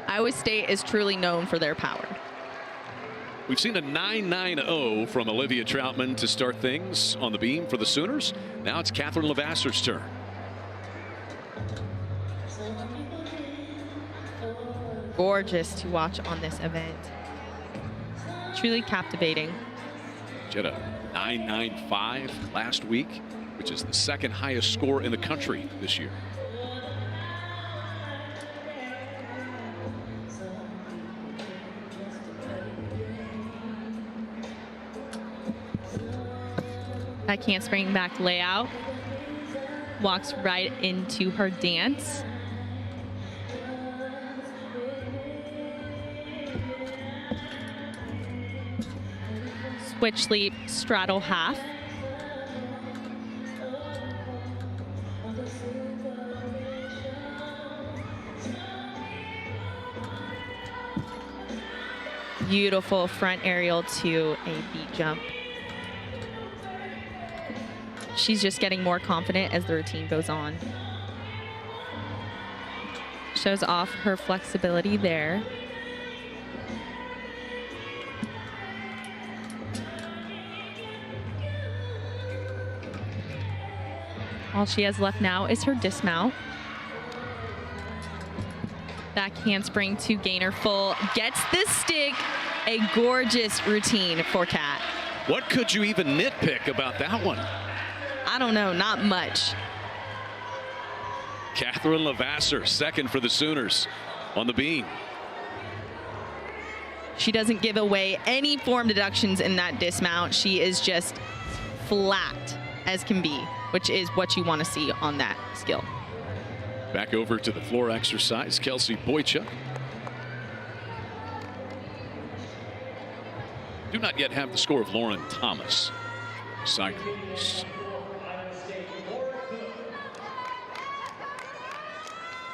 Iowa State is truly known for their power. We've seen a 9.90 from Olivia Troutman to start things on the beam for the Sooners. Now it's Catherine Lavasser's turn. Gorgeous to watch on this event. Truly captivating. She had a 9.95 last week, which is the 2nd highest score in the country this year. That handspring back layout. Walks right into her dance. Switch leap, straddle half. Beautiful front aerial to a beat jump. She's just getting more confident as the routine goes on. Shows off her flexibility there. All she has left now is her dismount. Back handspring to gainer full. Gets the stick. A gorgeous routine for Kat. What could you even nitpick about that one? I don't know, not much. Catherine Levasseur, second for the Sooners on the beam. She doesn't give away any form deductions in that dismount. She is just flat as can be, which is what you want to see on that skill. Back over to the floor exercise, Kelsey Boychuk. Do not yet have the score of Lauren Thomas. Cyclones.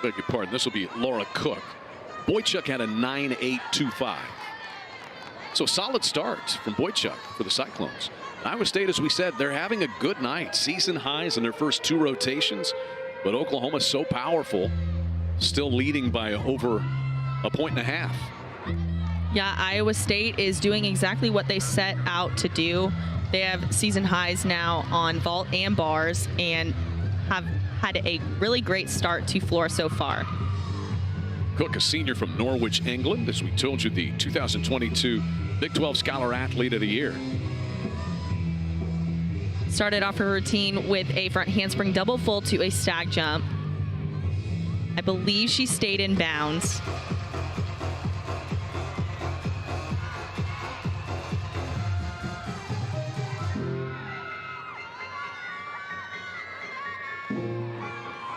Beg your pardon, this will be Laura Cook. Boychuk had a 9.825. So solid start from Boychuk for the Cyclones. Iowa State, as we said, they're having a good night. Season highs in their first 2 rotations. But Oklahoma's so powerful, still leading by over 1.5 points. Yeah, Iowa State is doing exactly what they set out to do. They have season highs now on vault and bars and have had a really great start to floor so far. Cook, a senior from Norwich, England, as we told you, the 2022 Big 12 Scholar Athlete of the Year. Started off her routine with a front handspring double full to a stag jump. I believe she stayed in bounds.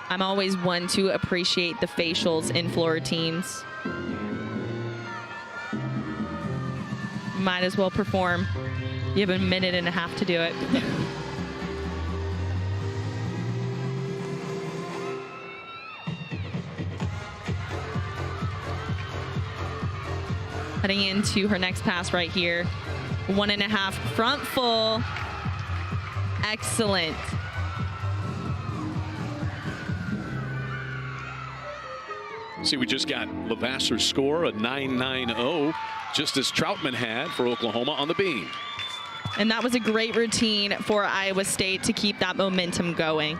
I'm always one to appreciate the facials in floor routines. Might as well perform. You have a minute and a half to do it. Heading into her next pass right here. 1.5 front full. Excellent. See, we just got Levasseur's score, a 9.90, just as Troutman had for Oklahoma on the beam. And that was a great routine for Iowa State to keep that momentum going.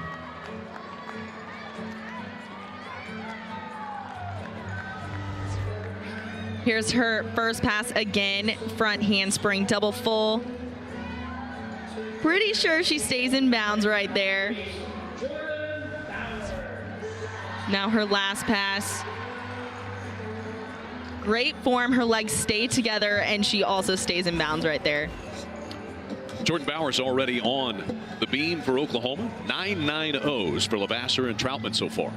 Here's her first pass again, front handspring, double full. Pretty sure she stays in bounds right there. Now her last pass. Great form, her legs stay together, and she also stays in bounds right there. Jordan Bowers already on the beam for Oklahoma. 9.90s for Levasseur and Troutman so far.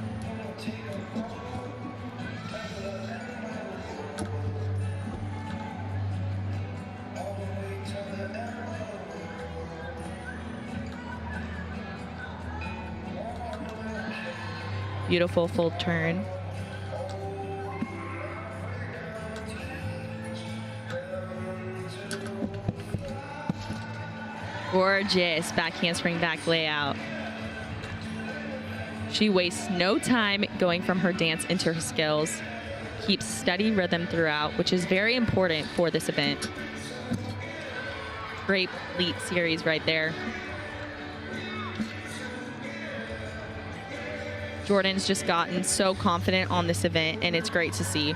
Beautiful full turn. Gorgeous back handspring back layout. She wastes no time going from her dance into her skills. Keeps steady rhythm throughout, which is very important for this event. Great leap series right there. Jordan's just gotten so confident on this event, and it's great to see.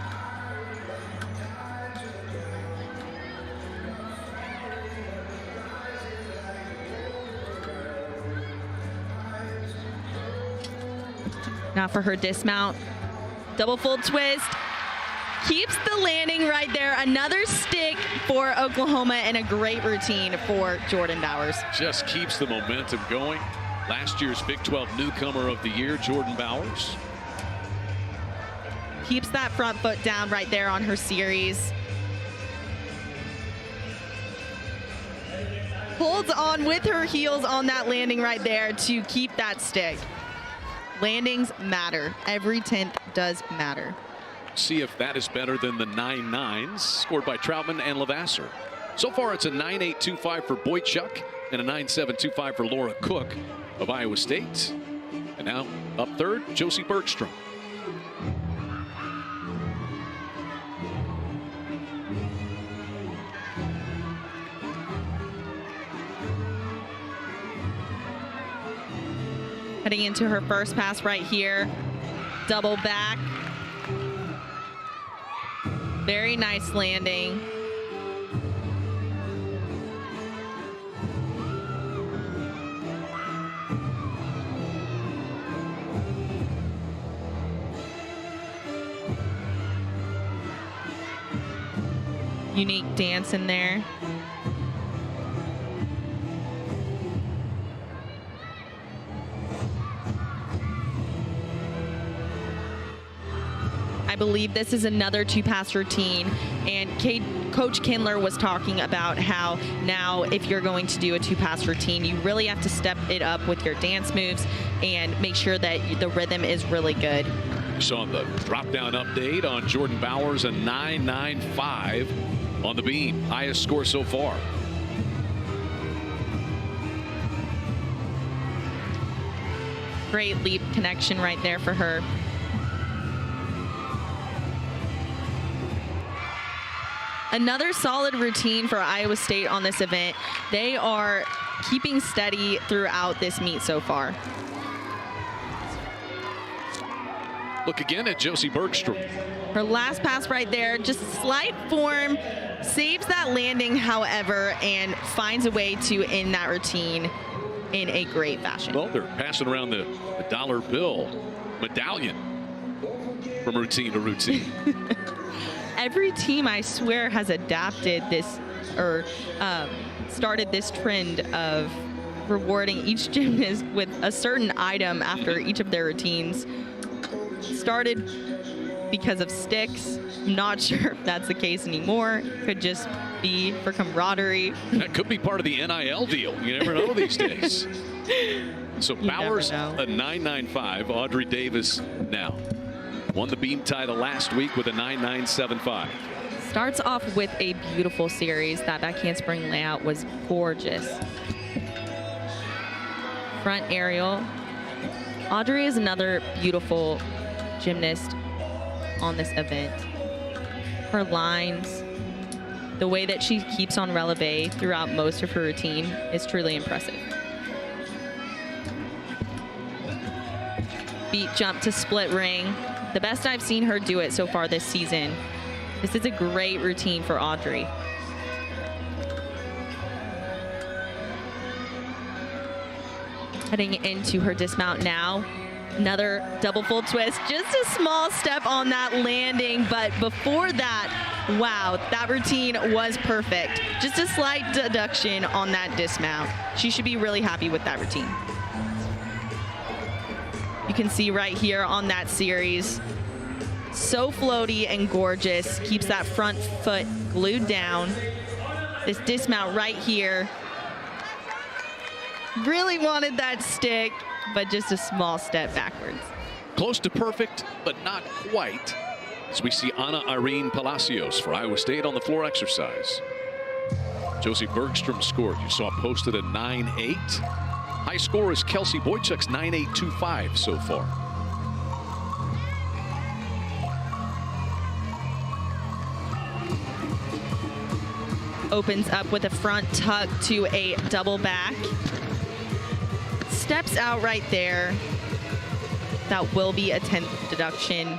Now for her dismount. Double full twist. Keeps the landing right there. Another stick for Oklahoma and a great routine for Jordan Bowers. Just keeps the momentum going. Last year's Big 12 Newcomer of the Year, Jordan Bowers. Keeps that front foot down right there on her series. Holds on with her heels on that landing right there to keep that stick. Landings matter. Every 10th does matter. See if that is better than the 9.9s scored by Troutman and Lavasser. So far, it's a 9.825 for Boychuk and a 9.725 for Laura Cook of Iowa State. And now up third, Josie Bergstrom. Heading into her first pass right here. Double back. Very nice landing. Unique dance in there. I believe this is another two-pass routine, and Coach Kindler was talking about how now if you're going to do a two-pass routine, you really have to step it up with your dance moves and make sure that the rhythm is really good. Saw the drop-down update on Jordan Bowers, a 9.95 on the beam. Highest score so far. Great leap connection right there for her. Another solid routine for Iowa State on this event. They are keeping steady throughout this meet so far. Look again at Josie Bergstrom. Her last pass right there, just slight form, saves that landing, however, and finds a way to end that routine in a great fashion. Well, they're passing around the dollar bill medallion from routine to routine. Every team, I swear, has adapted this or started this trend of rewarding each gymnast with a certain item after each of their routines. Started because of sticks. I'm not sure if that's the case anymore. Could just be for camaraderie. That could be part of the NIL deal. You never know these days. So Bowers, a 9.95. Audrey Davis now. Won the beam title last week with a 9.975. Starts off with a beautiful series. That back handspring layout was gorgeous. Front aerial. Audrey is another beautiful gymnast on this event. Her lines, the way that she keeps on releve throughout most of her routine is truly impressive. Beat jump to split ring. The best I've seen her do it so far this season. This is a great routine for Audrey. Heading into her dismount now. Another double full twist. Just a small step on that landing, but before that, wow, that routine was perfect. Just a slight deduction on that dismount. She should be really happy with that routine. You can see right here on that series, so floaty and gorgeous, keeps that front foot glued down. This dismount right here, really wanted that stick, but just a small step backwards. Close to perfect, but not quite. As we see Ana Irene Palacios for Iowa State on the floor exercise. Josie Bergstrom scored. You saw posted at 9.8. High score is Kelsey Boychuk's 9.825 so far. Opens up with a front tuck to a double back. Steps out right there. That will be a 10th deduction.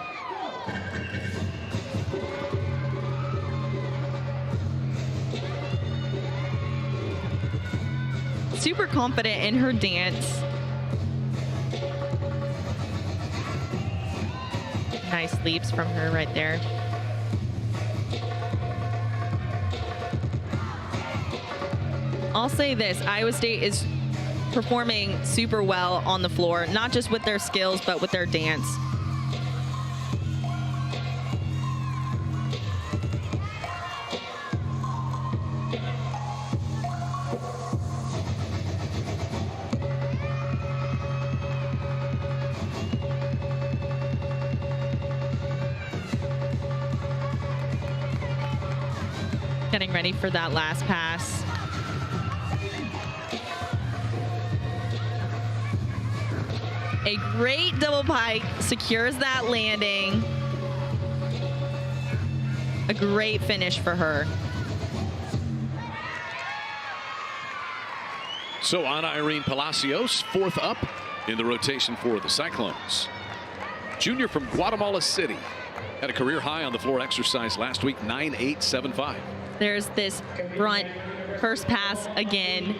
Super confident in her dance. Nice leaps from her right there. I'll say this, Iowa State is performing super well on the floor, not just with their skills, but with their dance. Getting ready for that last pass. A great double pike, secures that landing. A great finish for her. So Ana Irene Palacios, fourth up in the rotation for the Cyclones. Junior from Guatemala City. Had a career high on the floor exercise last week, 9.875. There's this front first pass again.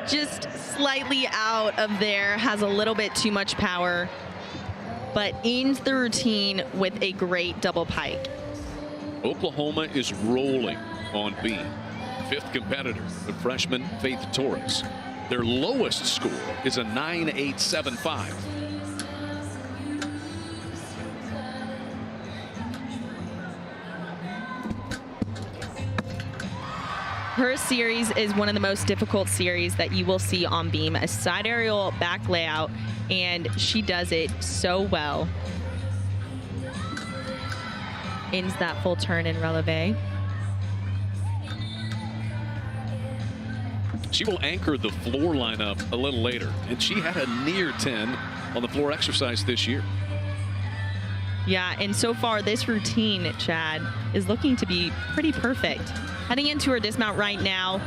Just slightly out of there, has a little bit too much power, but ends the routine with a great double pike. Oklahoma is rolling on beam. Fifth competitor, the freshman Faith Torres. Their lowest score is a 9.875. Her series is one of the most difficult series that you will see on beam, a side aerial back layout, and she does it so well. Ends that full turn in releve. She will anchor the floor lineup a little later, and she had a near 10 on the floor exercise this year. Yeah, and so far this routine, Chad, is looking to be pretty perfect. Heading into her dismount right now.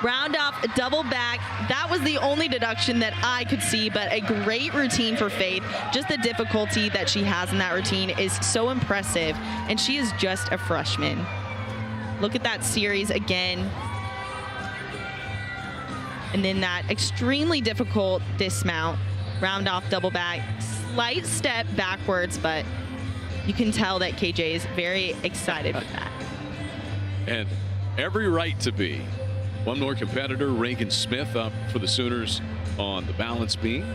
Round off, double back. That was the only deduction that I could see, but a great routine for Faith. Just the difficulty that she has in that routine is so impressive, and she is just a freshman. Look at that series again. And then that extremely difficult dismount. Round off, double back. Slight step backwards, but you can tell that KJ is very excited with that. And every right to be. One more competitor, Reagan Smith, up for the Sooners on the balance beam.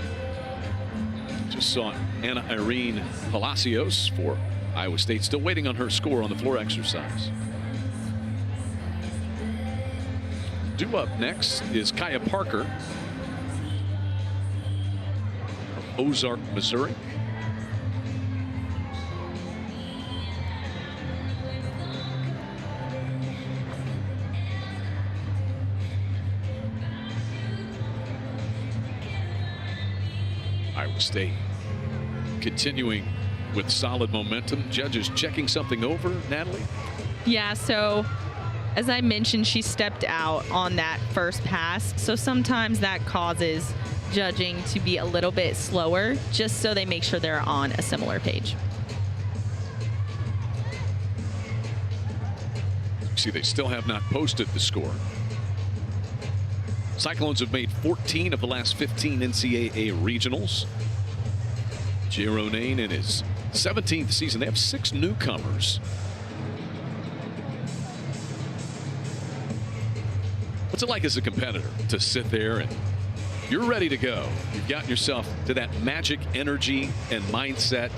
Just saw Ana Irene Palacios for Iowa State, still waiting on her score on the floor exercise. Due up next is Kaya Parker from Ozark, Missouri. Iowa State continuing with solid momentum. Judges checking something over, Natalie? Yeah, so as I mentioned, she stepped out on that first pass. So sometimes that causes judging to be a little bit slower, just so they make sure they're on a similar page. See, they still have not posted the score. Cyclones have made 14 of the last 15 NCAA regionals. Jay Ronayne in his 17th season. They have 6 newcomers. What's it like as a competitor to sit there and you're ready to go? You've gotten yourself to that magic energy and mindset,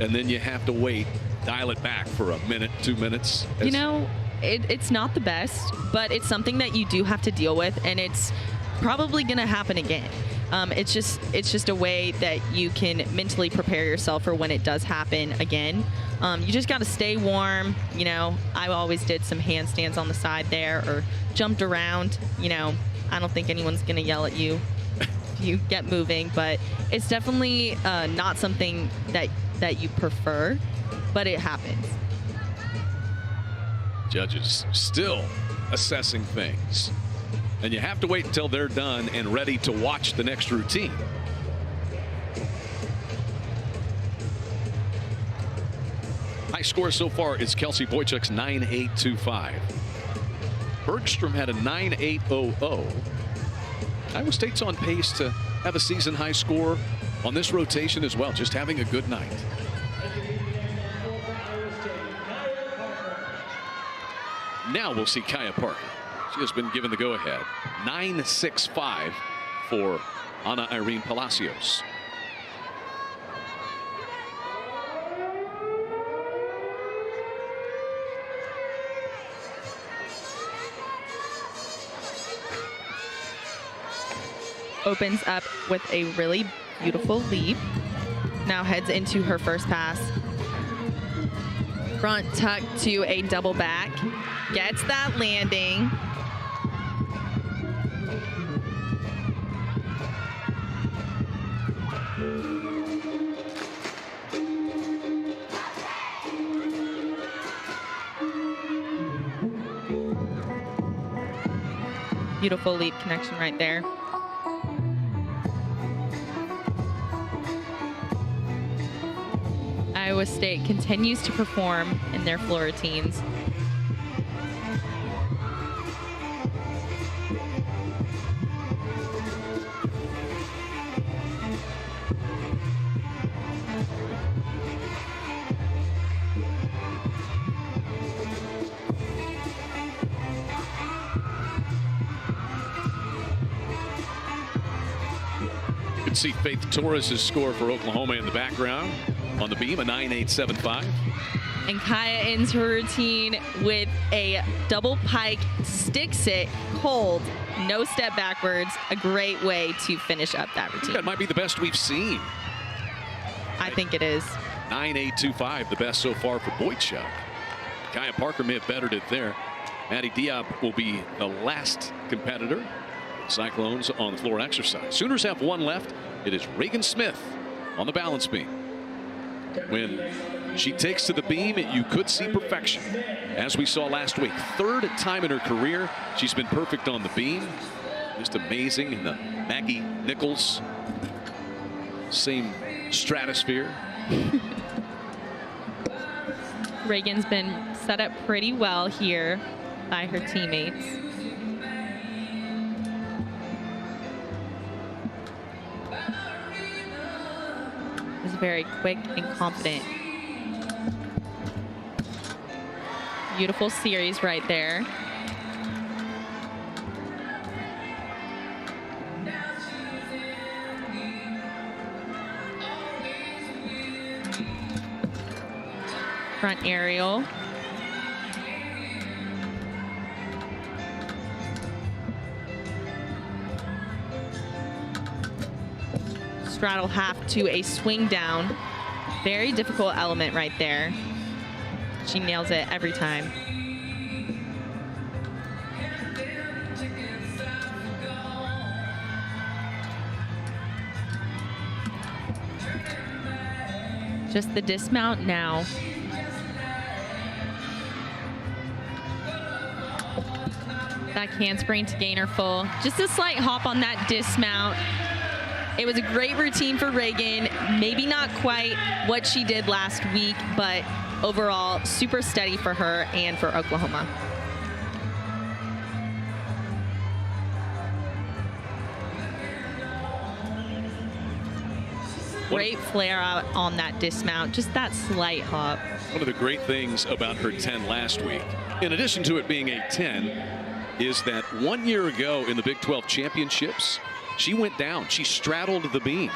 and then you have to wait, dial it back for a minute, 2 minutes. You know, it's not the best, but it's something that you do have to deal with, and it's probably going to happen again. It's just a way that you can mentally prepare yourself for when it does happen again. You just got to stay warm. You know, I always did some handstands on the side there or jumped around. You know, I don't think anyone's going to yell at you if you get moving, but it's definitely not something that you prefer, but it happens. Judges still assessing things. And you have to wait until they're done and ready to watch the next routine. High score so far is Kelsey Boychuk's 9.825. Bergstrom had a 9.800. Iowa State's on pace to have a season high score on this rotation as well, just having a good night. Now we'll see Kaya Parker. She has been given the go-ahead. 9-6-5 for Ana Irene Palacios. Opens up with a really beautiful leap. Now heads into her first pass. Front tuck to a double back. Gets that landing. Beautiful leap connection right there. Iowa State continues to perform in their floor routines. You can see Faith Torres' score for Oklahoma in the background on the beam, a 9.875. And Kaya ends her routine with a double pike stick sit, cold, no step backwards. A great way to finish up that routine. That might be the best we've seen. I think it is. 9.825, the best so far for Boychuk. Kaya Parker may have bettered it there. Maddie Diop will be the last competitor. Cyclones on the floor exercise. Sooners have one left. It is Reagan Smith on the balance beam. When she takes to the beam, you could see perfection, as we saw last week. Third time in her career, she's been perfect on the beam. Just amazing in the Maggie Nichols same stratosphere. Reagan's been set up pretty well here by her teammates. Is very quick and confident. Beautiful series right there. Front aerial. Straddle half to a swing down. Very difficult element right there. She nails it every time. Just the dismount now. That handspring to gain her full. Just a slight hop on that dismount. It was a great routine for Reagan. Maybe not quite what she did last week, but overall super steady for her and for Oklahoma. Great flare out on that dismount, just that slight hop. One of the great things about her 10 last week, in addition to it being a 10, is that 1 year ago in the Big 12 championships, she went down. She straddled the beam.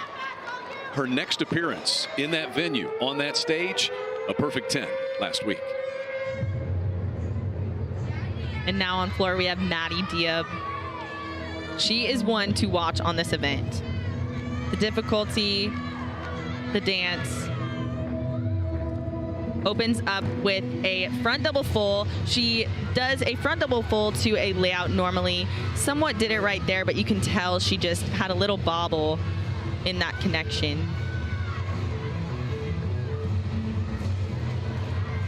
Her next appearance in that venue, on that stage, a perfect 10 last week. And now on floor we have Maddie Diop. She is one to watch on this event. The difficulty, the dance. Opens up with a front double full. She does a front double full to a layout normally. Somewhat did it right there, but you can tell she just had a little bobble in that connection.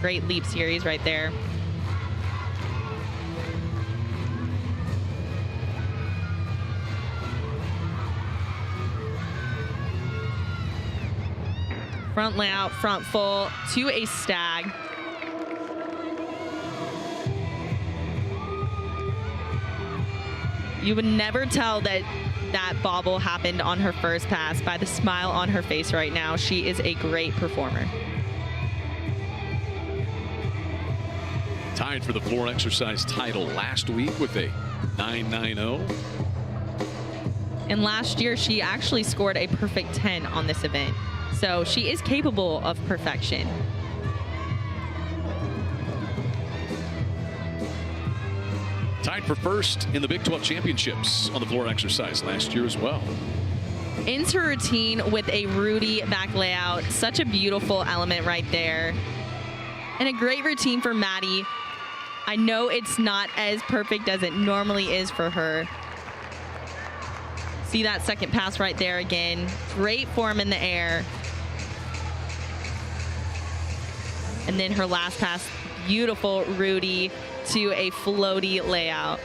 Great leap series right there. Front layout, front full to a stag. You would never tell that that bobble happened on her first pass by the smile on her face right now. She is a great performer. Tied for the floor exercise title last week with a 9.90. And last year, she actually scored a perfect 10 on this event. So she is capable of perfection. Tied for first in the Big 12 championships on the floor exercise last year as well. Ends her routine with a Rudy back layout. Such a beautiful element right there. And a great routine for Maddie. I know it's not as perfect as it normally is for her. See that second pass right there again. Great form in the air. And then her last pass, beautiful Rudy to a floaty layout.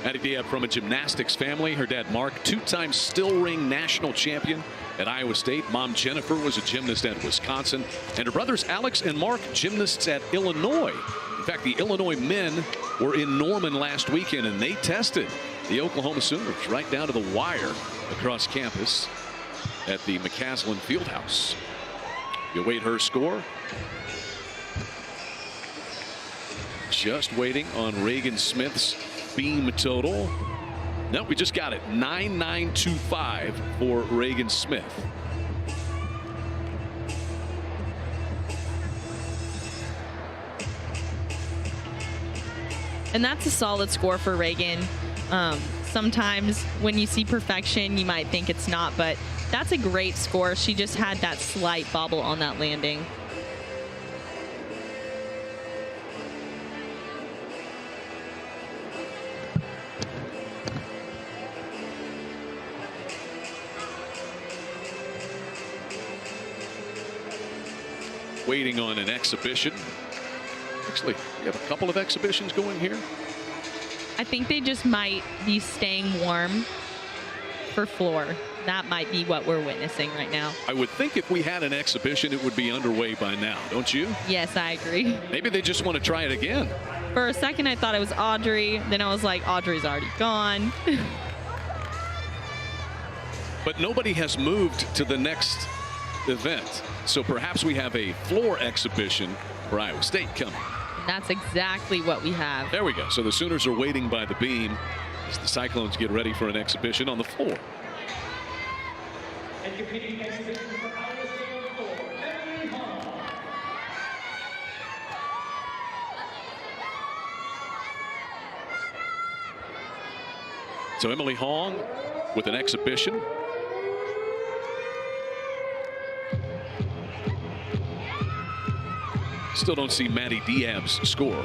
Maddie Diab from a gymnastics family. Her dad, Mark, two-time still ring national champion at Iowa State. Mom, Jennifer, was a gymnast at Wisconsin. And her brothers, Alex and Mark, gymnasts at Illinois. In fact, the Illinois men were in Norman last weekend, and they tested the Oklahoma Sooners right down to the wire across campus at the McCaslin Fieldhouse. You await her score. Just waiting on Reagan Smith's beam total. No, we just got it. 9.925 for Reagan Smith. And that's a solid score for Reagan. Sometimes when you see perfection, you might think it's not, but that's a great score. She just had that slight bobble on that landing. Waiting on an exhibition. Actually, we have a couple of exhibitions going here. I think they just might be staying warm for floor. That might be what we're witnessing right now. I would think if we had an exhibition, it would be underway by now, don't you? Yes, I agree. Maybe they just want to try it again. For a second, I thought it was Audrey. Then I was like, Audrey's already gone. But nobody has moved to the next event. So perhaps we have a floor exhibition for Iowa State coming. That's exactly what we have. There we go. So the Sooners are waiting by the beam as the Cyclones get ready for an exhibition on the floor. And competing exhibition for Iowa State on the floor, Emily Hong. So Emily Hong with an exhibition. Still don't see Maddie Diab's score.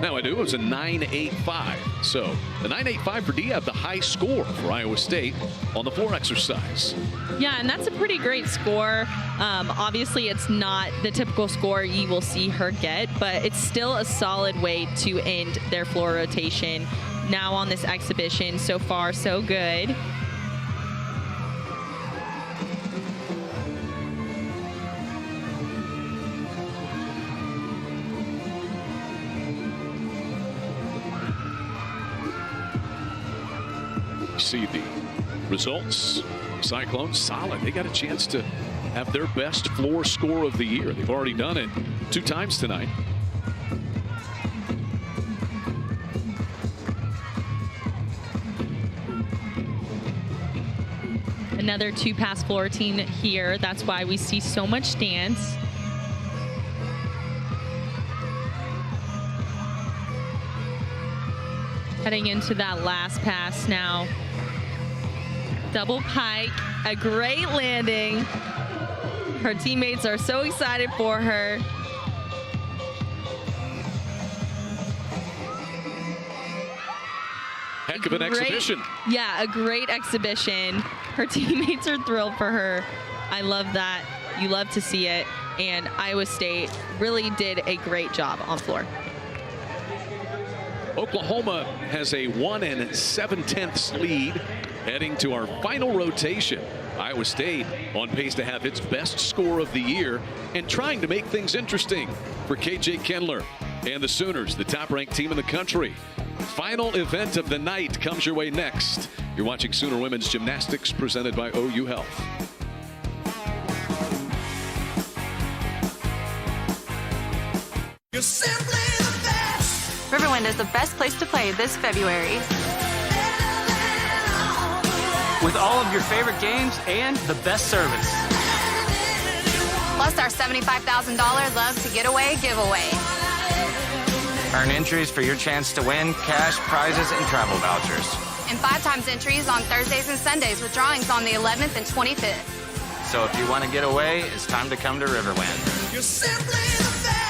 Now I do. It was a 9.85. So the 9.85 for Diab, the high score for Iowa State on the floor exercise. Yeah, and that's a pretty great score. Obviously, it's not the typical score you will see her get, but it's still a solid way to end their floor rotation. Now on this exhibition, so far, so good. See the results. Cyclones solid. They got a chance to have their best floor score of the year. They've already done it 2 times tonight. Another 2-pass floor team here. That's why we see so much dance. Heading into that last pass now. Double pike, a great landing. Her teammates are so excited for her. Heck of an exhibition. Yeah, a great exhibition. Her teammates are thrilled for her. I love that. You love to see it. And Iowa State really did a great job on floor. Oklahoma has a 1 7/10 lead heading to our final rotation. Iowa State on pace to have its best score of the year and trying to make things interesting for KJ Kindler and the Sooners, the top-ranked team in the country. Final event of the night comes your way next. You're watching Sooner Women's Gymnastics presented by OU Health. You're simply Riverwind is the best place to play this February. With all of your favorite games and the best service. Plus our $75,000 Love to Getaway giveaway. Earn entries for your chance to win cash, prizes, and travel vouchers. And 5 times entries on Thursdays and Sundays with drawings on the 11th and 25th. So if you want to get away, it's time to come to Riverwind. You're simply the best.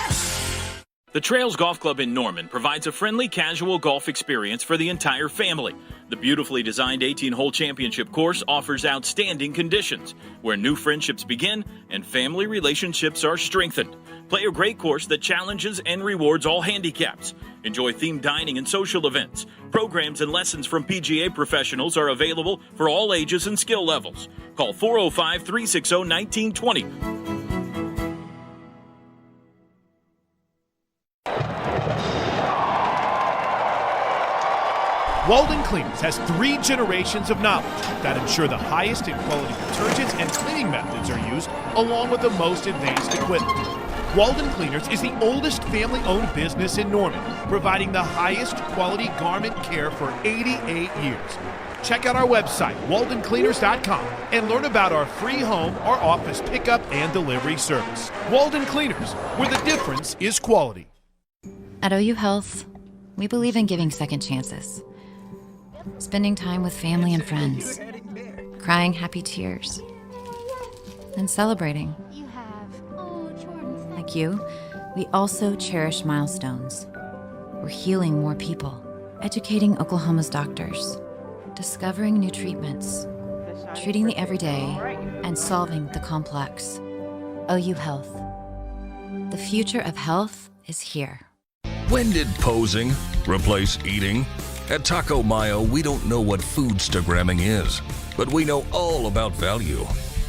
The Trails Golf Club in Norman provides a friendly, casual golf experience for the entire family. The beautifully designed 18-hole championship course offers outstanding conditions, where new friendships begin and family relationships are strengthened. Play a great course that challenges and rewards all handicaps. Enjoy themed dining and social events. Programs and lessons from PGA professionals are available for all ages and skill levels. Call 405-360-1920. Walden Cleaners has 3 generations of knowledge that ensure the highest in quality detergents and cleaning methods are used, along with the most advanced equipment. Walden Cleaners is the oldest family-owned business in Norman, providing the highest quality garment care for 88 years. Check out our website, waldencleaners.com, and learn about our free home or office pickup and delivery service. Walden Cleaners, where the difference is quality. At OU Health, we believe in giving second chances. Spending time with family and friends, crying happy tears, and celebrating. Like you, we also cherish milestones. We're healing more people, educating Oklahoma's doctors, discovering new treatments, treating the everyday, and solving the complex. OU Health. The future of health is here. When did posing replace eating? At Taco Mayo, we don't know what foodstagramming is, but we know all about value.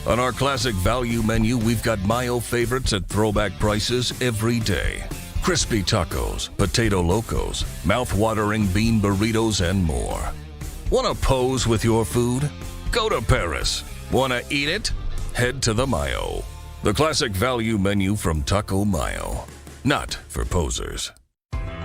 On our classic value menu, we've got Mayo favorites at throwback prices every day. Crispy tacos, potato locos, mouth-watering bean burritos, and more. Want to pose with your food? Go to Paris. Want to eat it? Head to the Mayo. The classic value menu from Taco Mayo. Not for posers.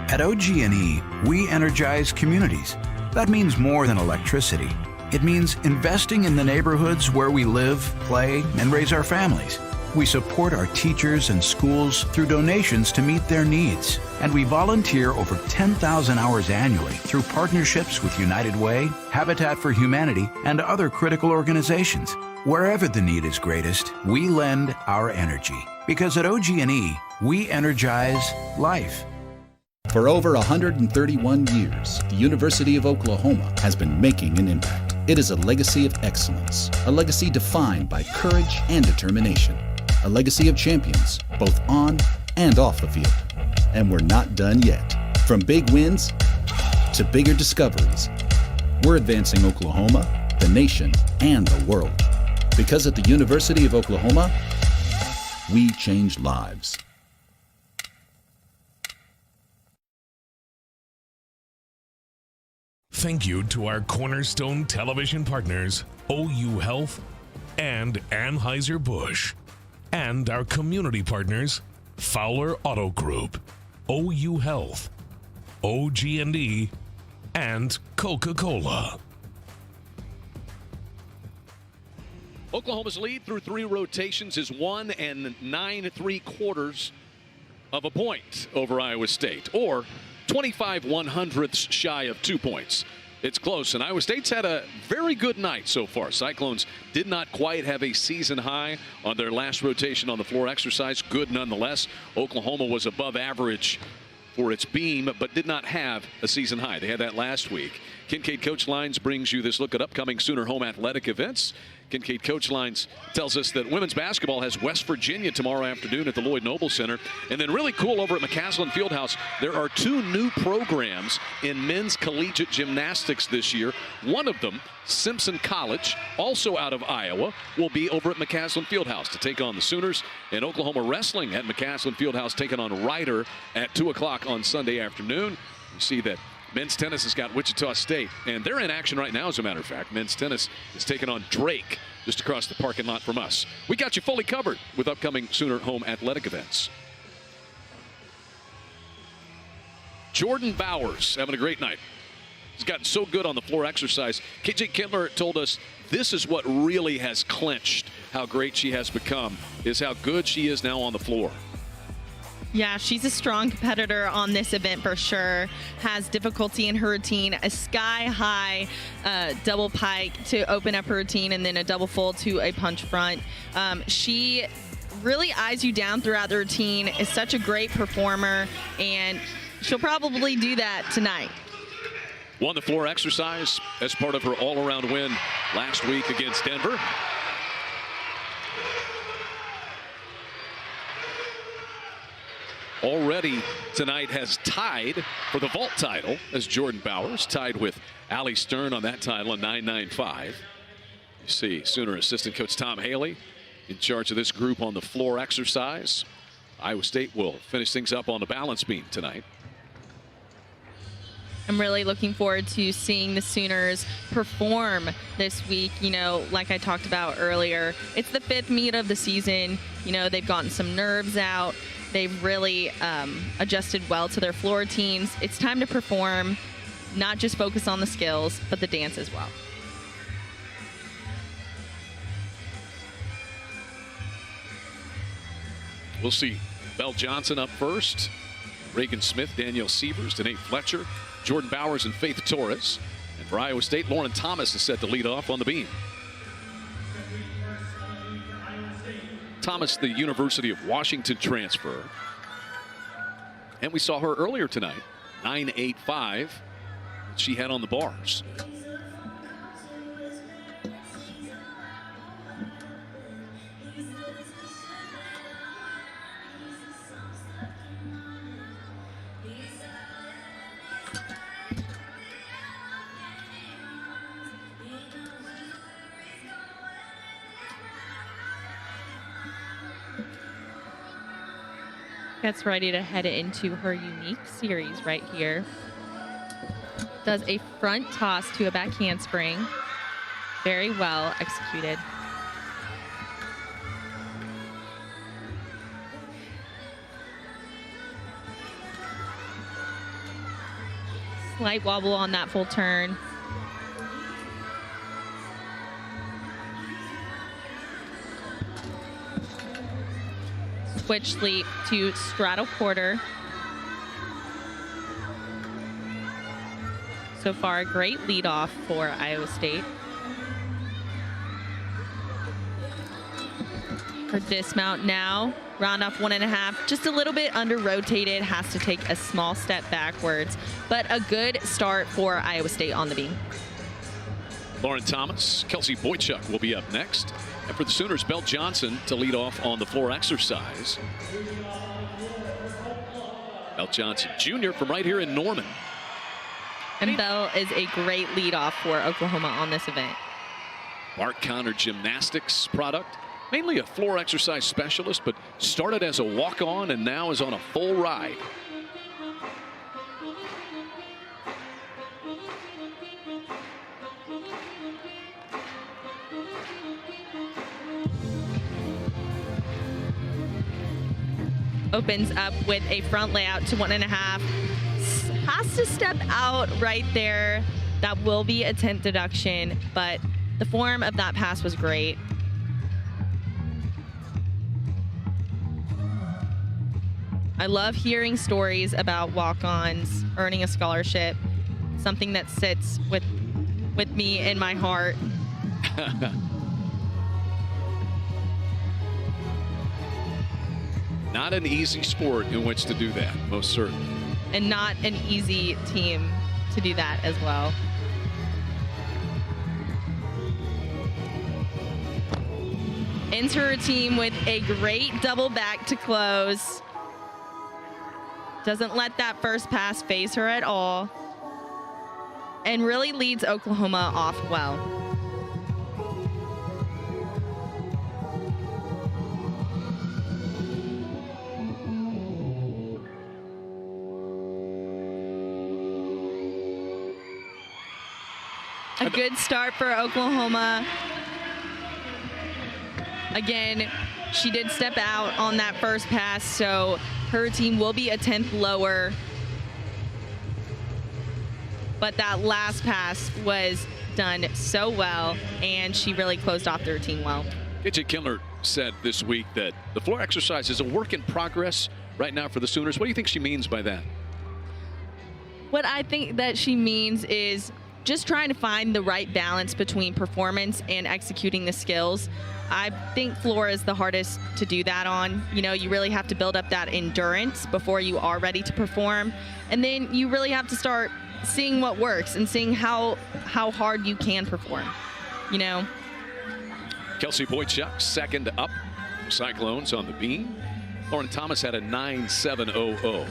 At OG&E, we energize communities. That means more than electricity. It means investing in the neighborhoods where we live, play, and raise our families. We support our teachers and schools through donations to meet their needs. And we volunteer over 10,000 hours annually through partnerships with United Way, Habitat for Humanity, and other critical organizations. Wherever the need is greatest, we lend our energy. Because at OG&E, we energize life. For over 131 years, the University of Oklahoma has been making an impact. It is a legacy of excellence, a legacy defined by courage and determination, a legacy of champions, both on and off the field. And we're not done yet. From big wins to bigger discoveries, we're advancing Oklahoma, the nation, and the world. Because at the University of Oklahoma, we change lives. Thank you to our cornerstone television partners, OU Health and Anheuser-Busch, and our community partners, Fowler Auto Group, OU Health, OG&E, and Coca-Cola. Oklahoma's lead through 3 rotations is 1 9 3/4 of a point over Iowa State, or 25 1/100ths shy of 2 points. It's close, and Iowa State's had a very good night so far. Cyclones did not quite have a season high on their last rotation on the floor exercise. Good nonetheless. Oklahoma was above average for its beam, but did not have a season high. They had that last week. Kincaid Coach Lines brings you this look at upcoming Sooner home athletic events. Kincaid Coach Lines tells us that women's basketball has West Virginia tomorrow afternoon at the Lloyd Noble Center. And then really cool over at McCaslin Fieldhouse, there are 2 new programs in men's collegiate gymnastics this year. One of them, Simpson College, also out of Iowa, will be over at McCaslin Fieldhouse to take on the Sooners. And Oklahoma Wrestling at McCaslin Fieldhouse taking on Ryder at 2 o'clock on Sunday afternoon. You see that men's tennis has got Wichita State, and they're in action right now, as a matter of fact. Men's tennis is taking on Drake just across the parking lot from us. We got you fully covered with upcoming Sooner home athletic events. Jordan Bowers having a great night. He's gotten so good on the floor exercise. KJ Kindler told us this is what really has clinched how great she has become, is how good she is now on the floor. Yeah, she's a strong competitor on this event for sure. Has difficulty in her routine, a sky-high double pike to open up her routine, and then a double fold to a punch front. She really eyes you down throughout the routine, is such a great performer, and she'll probably do that tonight. Won the floor exercise as part of her all-around win last week against Denver. Already tonight has tied for the vault title as Jordan Bowers tied with Allie Stern on that title in 9.95. You see Sooner assistant coach Tom Haley in charge of this group on the floor exercise. Iowa State will finish things up on the balance beam tonight. I'm really looking forward to seeing the Sooners perform this week. You know, like I talked about earlier, it's the 5th meet of the season. You know, they've gotten some nerves out. They've really adjusted well to their floor routines. It's time to perform, not just focus on the skills, but the dance as well. We'll see Belle Johnson up first. Reagan Smith, Danielle Sievers, Danae Fletcher, Jordan Bowers, and Faith Torres. And for Iowa State, Lauren Thomas is set to lead off on the beam. Thomas, the University of Washington transfer. And we saw her earlier tonight, 9.85. She had on the bars. Gets ready to head into her unique series right here. Does a front toss to a back handspring. Very well executed. Slight wobble on that full turn. Switch leap to straddle quarter. So far, a great lead off for Iowa State. Her dismount now, round off 1.5, just a little bit under rotated, has to take a small step backwards, but a good start for Iowa State on the beam. Lauren Thomas, Kelsey Boychuk will be up next. And for the Sooners, Belle Johnson to lead off on the floor exercise. Belle Johnson Jr. from right here in Norman. And Belle is a great leadoff for Oklahoma on this event. Mark Connor Gymnastics product. Mainly a floor exercise specialist, but started as a walk-on and now is on a full ride. Opens up with a front layout to 1.5. Has to step out right there. That will be a 10th deduction, but the form of that pass was great. I love hearing stories about walk-ons earning a scholarship, something that sits with me in my heart. Not an easy sport in which to do that, most certainly. And not an easy team to do that as well. Enter her team with a great double back to close. Doesn't let that first pass phase her at all. And really leads Oklahoma off well. A good start for Oklahoma. Again, she did step out on that first pass, so her team will be a 10th lower. but that last pass was done so well, and she really closed off the routine well. KJ Kindler said this week that the floor exercise is a work in progress right now for the Sooners. What do you think she means by that? What I think that she means is just trying to find the right balance between performance and executing the skills. I think floor is the hardest to do that on. You know, you really have to build up that endurance before you are ready to perform. And then you really have to start seeing what works and seeing how hard you can perform, you know. Kelsey Boychuk, second up for Cyclones on the beam. Lauren Thomas had a 9.700.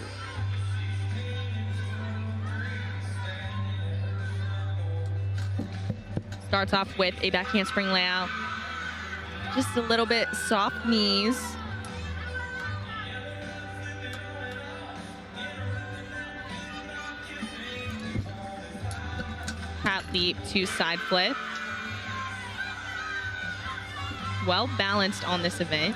Starts off with a back handspring layout. Just a little bit soft knees. Hat leap to side flip. Well balanced on this event.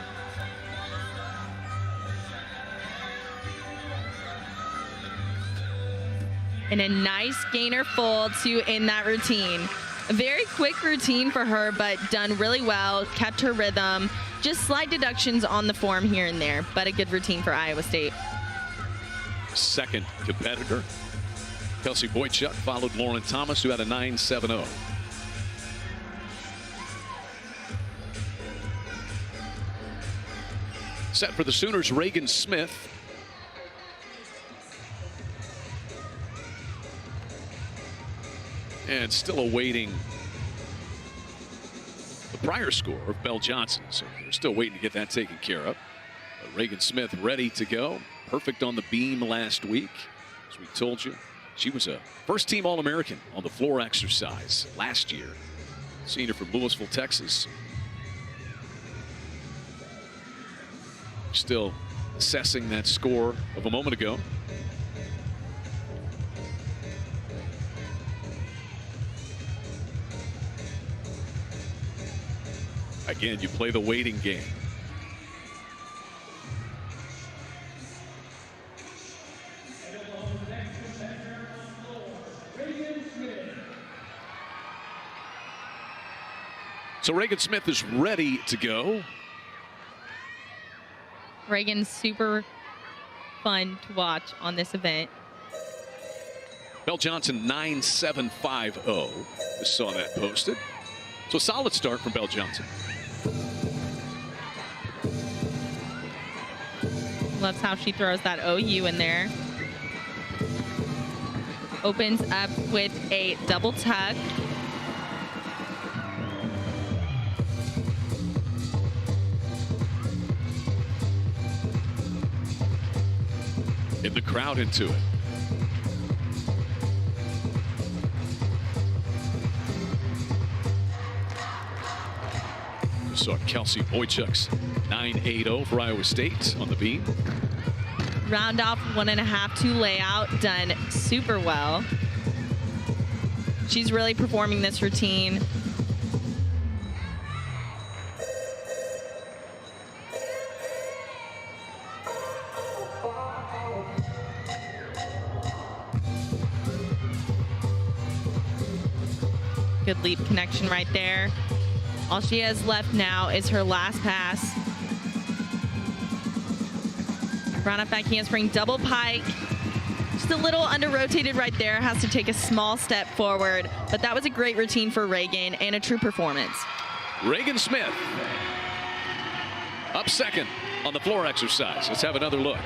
And a nice gainer fold to end that routine. A very quick routine for her, but done really well, kept her rhythm. Just slight deductions on the form here and there, but a good routine for Iowa State. Second competitor, Kelsey Boychuk, followed Lauren Thomas, who had a 9.70. Set for the Sooners, Reagan Smith. And still awaiting the prior score of Belle Johnson. So they're still waiting to get that taken care of. But Reagan Smith ready to go. Perfect on the beam last week. As we told you, she was a first-team All-American on the floor exercise last year. Senior from Louisville, Texas. Still assessing that score of a moment ago. Again, you play the waiting game. So Reagan Smith is ready to go. Reagan's super fun to watch on this event. Belle Johnson 9.750. Just saw that posted. So solid start from Belle Johnson. Loves how she throws that OU in there. Opens up with a double tuck. Get the crowd into it. Saw Kelsey Boychuk's 9.80 for Iowa State on the beam. Round off 1.5-2 layout, done super well. She's really performing this routine. Good leap connection right there. All she has left now is her last pass. Round up back handspring, double pike. Just a little under rotated right there. Has to take a small step forward. But that was a great routine for Reagan and a true performance. Reagan Smith up second on the floor exercise. Let's have another look.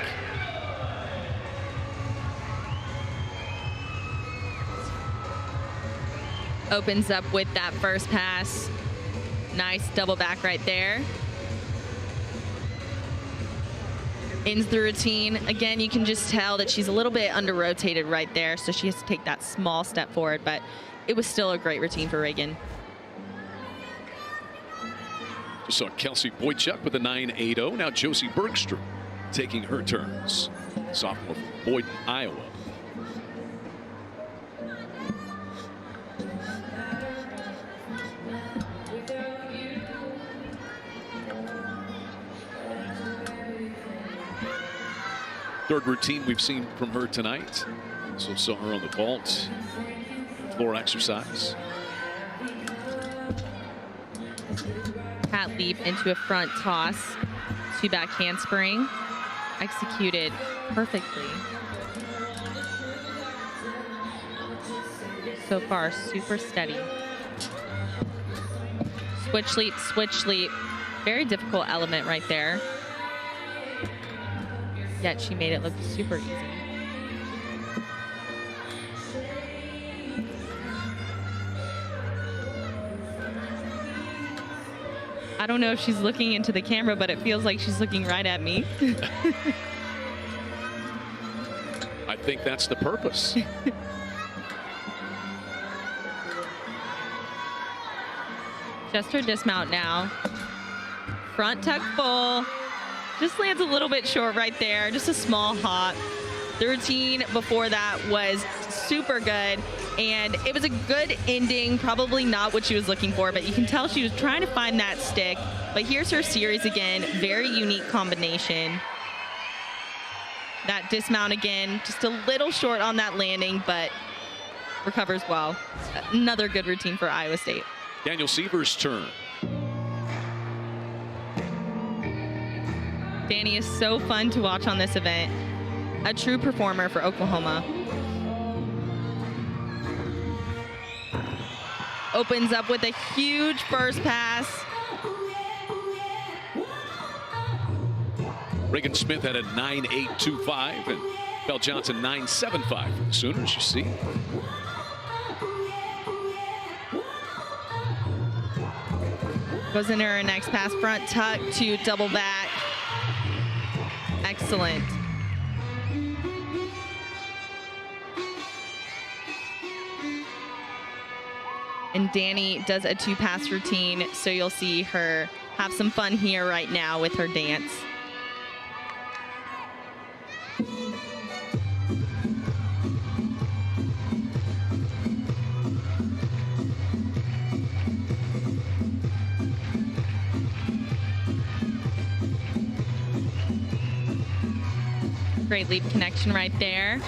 Opens up with that first pass. Nice double back right there. Ends the routine. Again, you can just tell that she's a little bit under rotated right there, so she has to take that small step forward, but it was still a great routine for Reagan. Just saw Kelsey Boychuk with a 9.80. Now Josie Bergstrom taking her turns. Sophomore from Boydton, Iowa. Third routine we've seen from her tonight. So saw her on the vault floor exercise. Cat leap into a front toss. 2-back handspring. Executed perfectly. So far, super steady. Switch leap, switch leap. Very difficult element right there. Yet she made it look super easy. I don't know if she's looking into the camera, but it feels like she's looking right at me. I think that's the purpose. Just her dismount now. Front tuck full. Just lands a little bit short right there. Just a small hop. The routine before that was super good. And it was a good ending. Probably not what she was looking for, but you can tell she was trying to find that stick. But here's her series again. Very unique combination. That dismount again. Just a little short on that landing, but recovers well. Another good routine for Iowa State. Daniel Seaver's turn. Danny is so fun to watch on this event. A true performer for Oklahoma. Opens up with a huge first pass. Reagan Smith had a 9.825 and Belle Johnson 9.75 for the Sooners, you see. Goes into her next pass, front tuck to double back. Excellent. And Danny does a 2-pass routine, so you'll see her have some fun here right now with her dance. Great leap connection right there.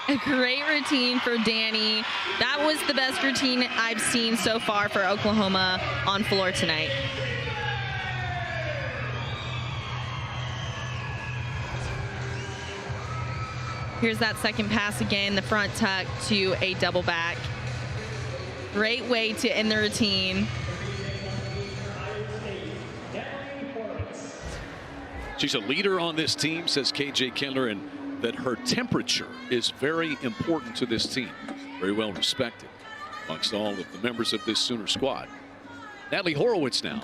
A great routine for Danny. That was the best routine I've seen so far for Oklahoma on floor tonight. Here's that second pass again, the front tuck to a double back. Great way to end the routine. She's a leader on this team, says KJ Kindler, and that her temperature is very important to this team. Very well respected amongst all of the members of this Sooner squad. Natalie Horowitz now.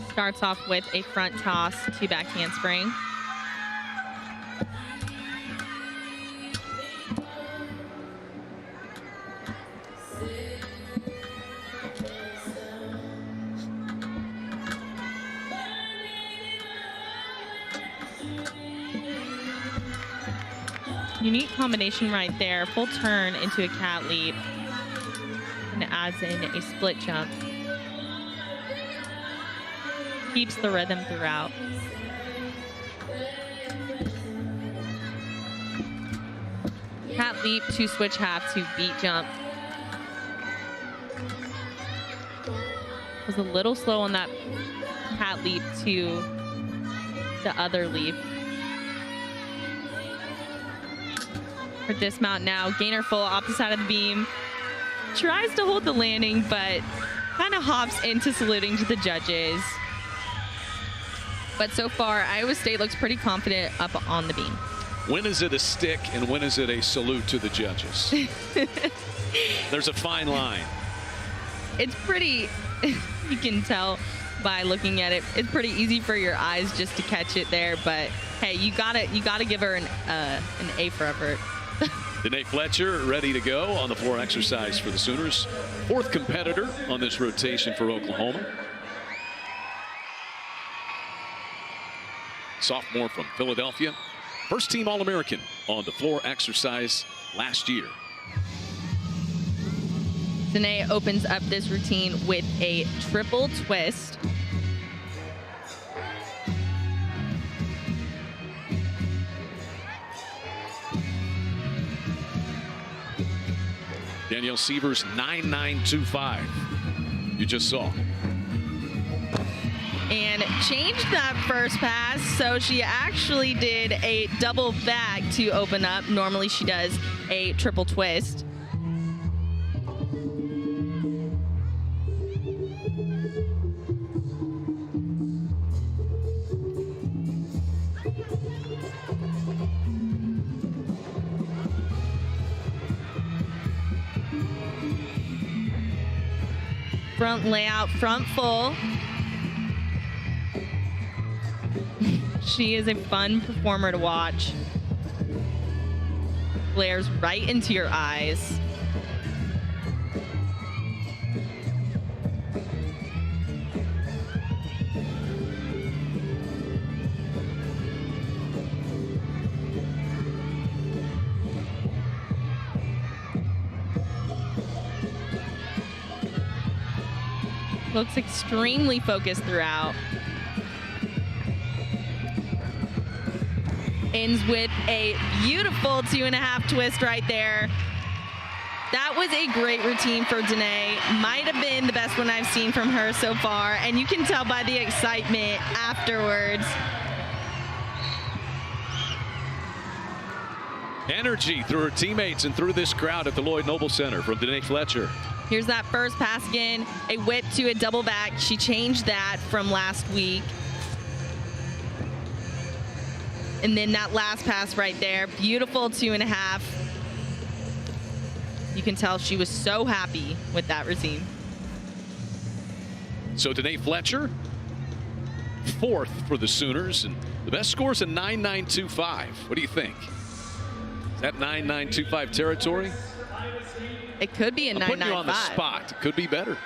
Starts off with a front toss, 2-back handspring. Unique combination right there. Full turn into a cat leap. And adds in a split jump. Keeps the rhythm throughout. Cat leap to switch half to beat jump. Was a little slow on that cat leap to the other leap. Her dismount now, gainer full, opposite side of the beam. Tries to hold the landing, but kind of hops into saluting to the judges. But so far, Iowa State looks pretty confident up on the beam. When is it a stick and when is it a salute to the judges? There's a fine line. It's pretty, you can tell by looking at it, it's pretty easy for your eyes just to catch it there. But hey, you gotta give her an A for effort. Danae Fletcher ready to go on the floor exercise for the Sooners. Fourth competitor on this rotation for Oklahoma. Sophomore from Philadelphia. First team All-American on the floor exercise last year. Danae opens up this routine with a triple twist. Danielle Sievers 9.925. You just saw. And changed that first pass, so she actually did a double back to open up. Normally she does a triple twist. Front layout, front full. She is a fun performer to watch. Glares right into your eyes. Looks extremely focused throughout. Ends with a beautiful 2.5 twist right there. That was a great routine for Danae. Might have been the best one I've seen from her so far, and you can tell by the excitement afterwards. Energy through her teammates and through this crowd at the Lloyd Noble Center from Danae Fletcher. Here's that first pass again, a whip to a double back. She changed that from last week. And then that last pass right there, beautiful 2.5. You can tell she was so happy with that routine. So Danae Fletcher, fourth for the Sooners, and the best score is a 9.925. What do you think? Is that 9.925 territory? It could be a 9.95. I'm putting you on the spot. It could be better.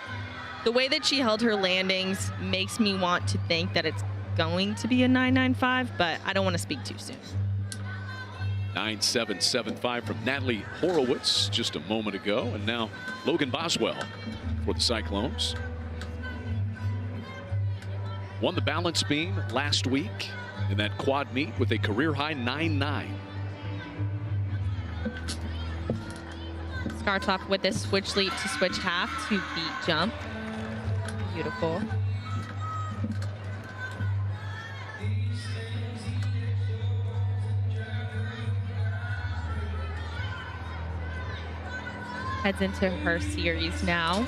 The way that she held her landings makes me want to think that it's going to be a 9.95, but I don't want to speak too soon. 9.775 from Natalie Horowitz just a moment ago, and now Logan Boswell for the Cyclones. Won the balance beam last week in that quad meet with a career-high 9.9. Skartoff with a switch leap to switch half to beat jump. Beautiful. Heads into her series now.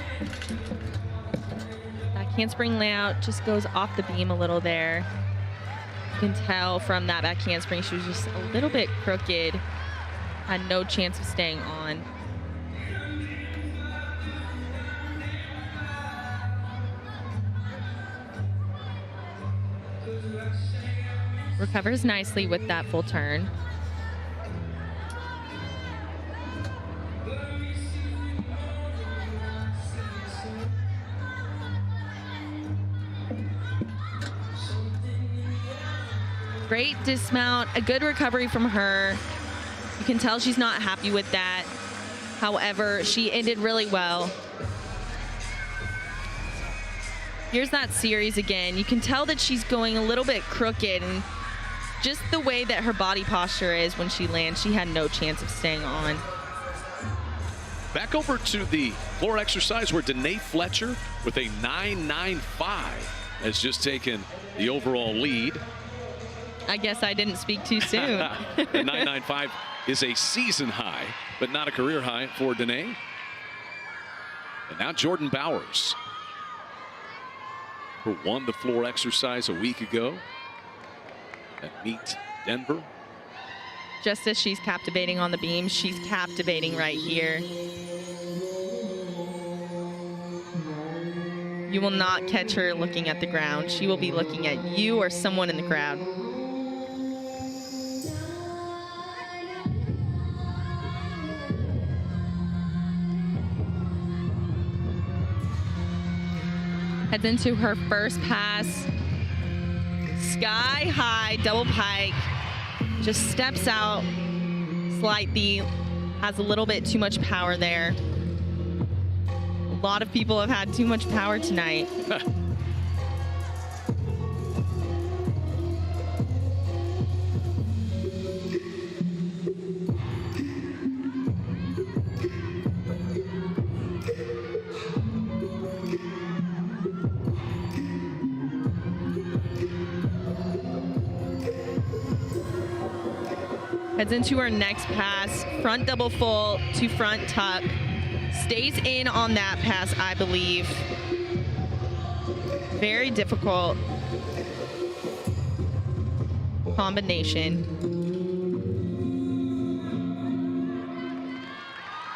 That handspring layout just goes off the beam a little there. You can tell from that back handspring she was just a little bit crooked. Had no chance of staying on. Recovers nicely with that full turn. Great dismount, a good recovery from her. You can tell she's not happy with that. However, she ended really well. Here's that series again. You can tell that she's going a little bit crooked, and just the way that her body posture is when she lands, she had no chance of staying on. Back over to the floor exercise where Danae Fletcher with a 9.95 has just taken the overall lead. I guess I didn't speak too soon. The 9.95 is a season high, but not a career high for Danae. And now Jordan Bowers, who won the floor exercise a week ago at Meet Denver. Just as she's captivating on the beam, she's captivating right here. You will not catch her looking at the ground. She will be looking at you or someone in the crowd. Heads into her first pass. Sky high, double pike. Just steps out slightly. Has a little bit too much power there. A lot of people have had too much power tonight. Heads into her next pass, front double full to front tuck. Stays in on that pass, I believe. Very difficult combination.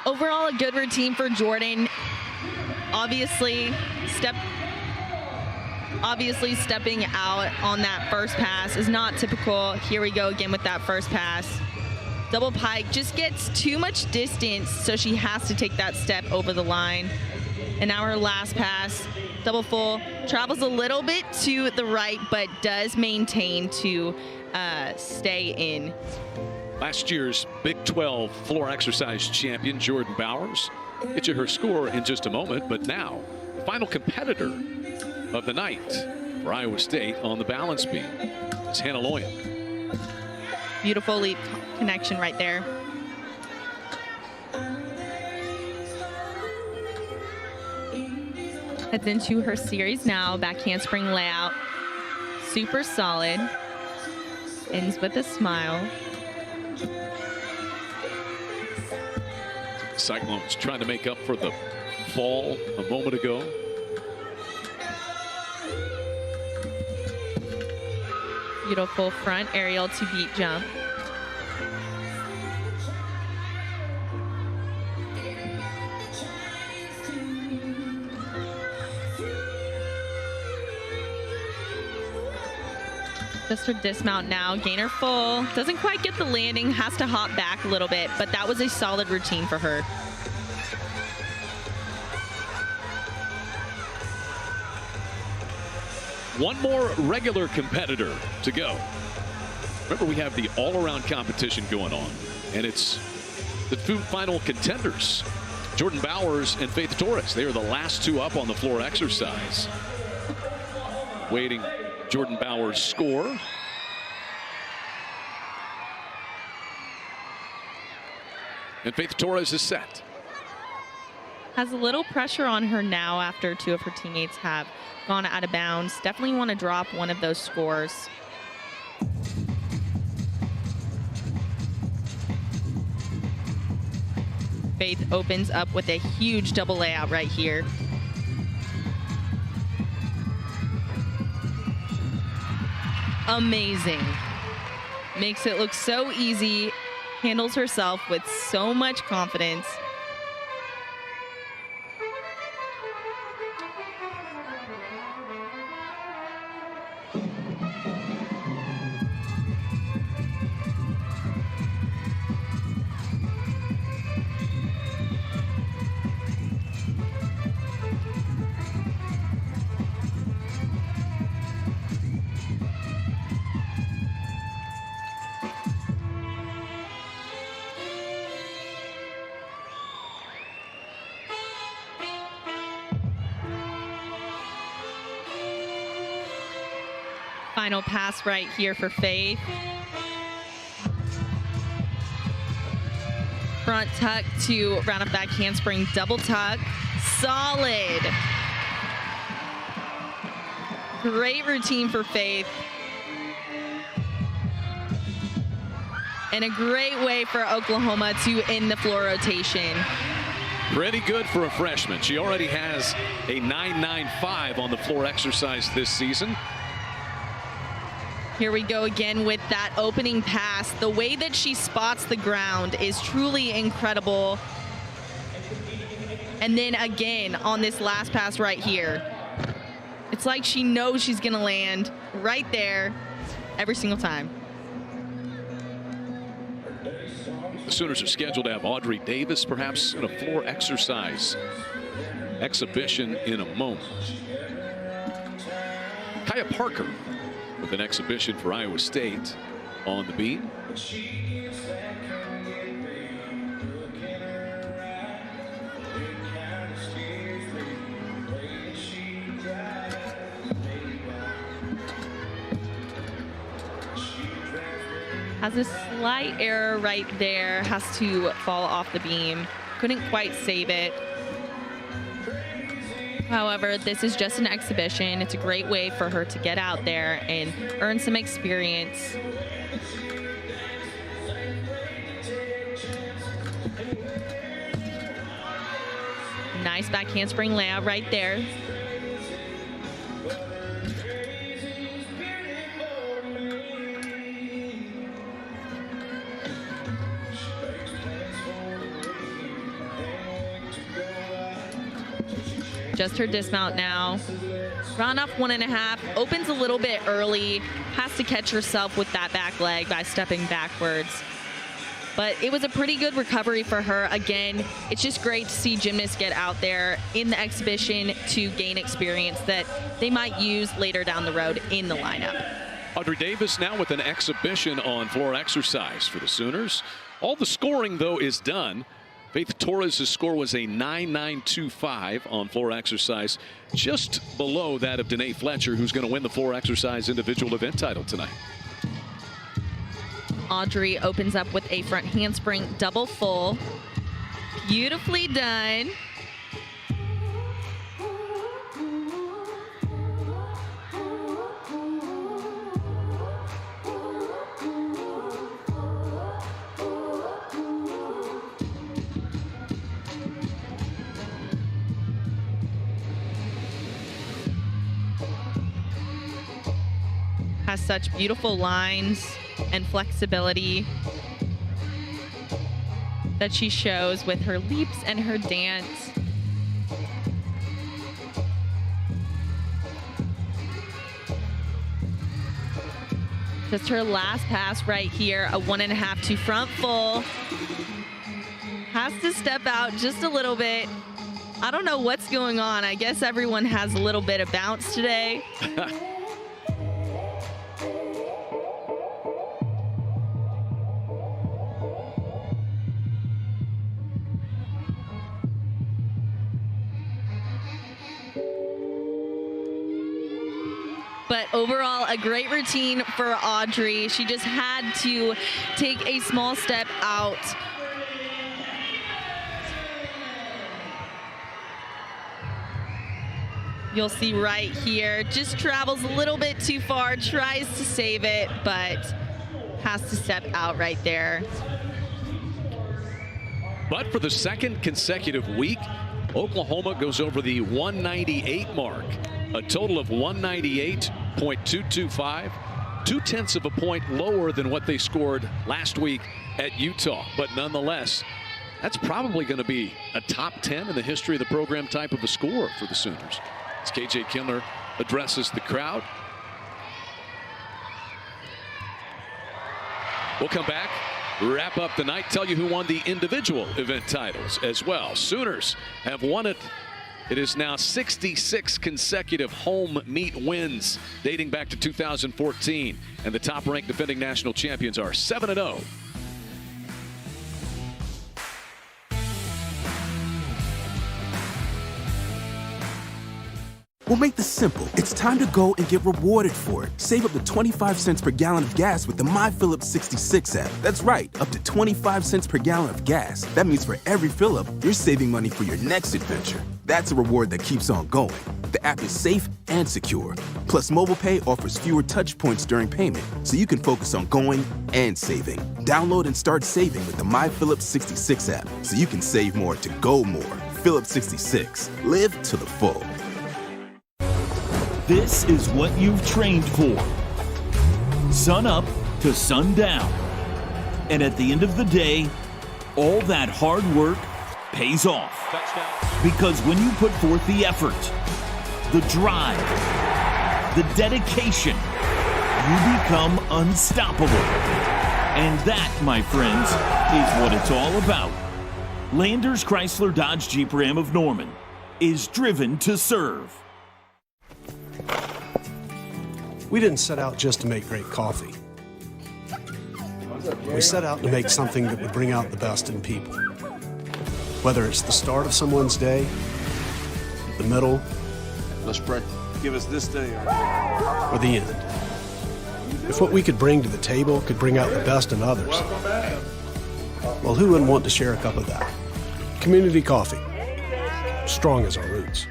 Overall, a good routine for Jordan. Obviously stepping out on that first pass is not typical. Here we go again with that first pass. Double pike just gets too much distance, so she has to take that step over the line. And now her last pass, double full, travels a little bit to the right, but does maintain to stay in. Last year's Big 12 floor exercise champion, Jordan Bowers. Get you her score in just a moment, but now, the final competitor of the night for Iowa State on the balance beam is Hannah Loyan. Beautiful leap connection right there. Heads into her series now, back handspring layout. Super solid. Ends with a smile. Cyclones trying to make up for the fall a moment ago. Beautiful front aerial to beat jump. Just her dismount now, gainer full. Doesn't quite get the landing, has to hop back a little bit, but that was a solid routine for her. One more regular competitor to go. Remember, we have the all-around competition going on, and it's the two final contenders, Jordan Bowers and Faith Torres. They are the last two up on the floor exercise. Waiting Jordan Bowers' score. And Faith Torres is set. Has a little pressure on her now after two of her teammates have gone out of bounds. Definitely want to drop one of those scores. Faith opens up with a huge double layout right here. Amazing. Makes it look so easy. Handles herself with so much confidence. Final pass right here for Faith. Front tuck to round up back handspring, double tuck. Solid. Great routine for Faith. And a great way for Oklahoma to end the floor rotation. Pretty good for a freshman. She already has a 9.95 on the floor exercise this season. Here we go again with that opening pass. The way that she spots the ground is truly incredible. And then again on this last pass right here. It's like she knows she's gonna land right there every single time. The Sooners are scheduled to have Audrey Davis perhaps in a floor exercise exhibition in a moment. Mariah Parker with an exhibition for Iowa State on the beam. Has a slight error right there, has to fall off the beam. Couldn't quite save it. However, this is just an exhibition. It's a great way for her to get out there and earn some experience. Nice back handspring layout right there. Just her dismount now. Round off 1.5, opens a little bit early, has to catch herself with that back leg by stepping backwards. But it was a pretty good recovery for her. Again, it's just great to see gymnasts get out there in the exhibition to gain experience that they might use later down the road in the lineup. Audrey Davis now with an exhibition on floor exercise for the Sooners. All the scoring, though, is done. Faith Torres' score was a 9.925 on floor exercise, just below that of Danae Fletcher, who's going to win the floor exercise individual event title tonight. Audrey opens up with a front handspring double full. Beautifully done. Has such beautiful lines and flexibility that she shows with her leaps and her dance. Just her last pass right here, a 1.5 to front full. Has to step out just a little bit. I don't know what's going on. I guess everyone has a little bit of bounce today. But overall, a great routine for Audrey. She just had to take a small step out. You'll see right here, just travels a little bit too far, tries to save it, but has to step out right there. But for the second consecutive week, Oklahoma goes over the 198 mark. A total of 198.225, 0.2 of a point lower than what they scored last week at Utah. But nonetheless, that's probably going to be a top 10 in the history of the program type of a score for the Sooners. As KJ Kindler addresses the crowd. We'll come back, wrap up the night, tell you who won the individual event titles as well. Sooners have won it. It is now 66 consecutive home meet wins dating back to 2014. And the top-ranked defending national champions are 7-0. We'll make this simple. It's time to go and get rewarded for it. Save up to 25 cents per gallon of gas with the My Phillips 66 app. That's right, up to 25 cents per gallon of gas. That means for every fill-up, you're saving money for your next adventure. That's a reward that keeps on going. The app is safe and secure. Plus, Mobile Pay offers fewer touch points during payment, so you can focus on going and saving. Download and start saving with the My Phillips 66 app, so you can save more to go more. Phillips 66. Live to the full. This is what you've trained for. Sun up to sundown. And at the end of the day, all that hard work pays off. Because when you put forth the effort, the drive, the dedication, you become unstoppable. And that, my friends, is what it's all about. Landers Chrysler Dodge Jeep Ram of Norman is driven to serve. We didn't set out just to make great coffee. We set out to make something that would bring out the best in people. Whether it's the start of someone's day, the middle, let's pray. Give us this day, or the end. If what we could bring to the table could bring out the best in others, well, who wouldn't want to share a cup of that? Community coffee, strong as our roots.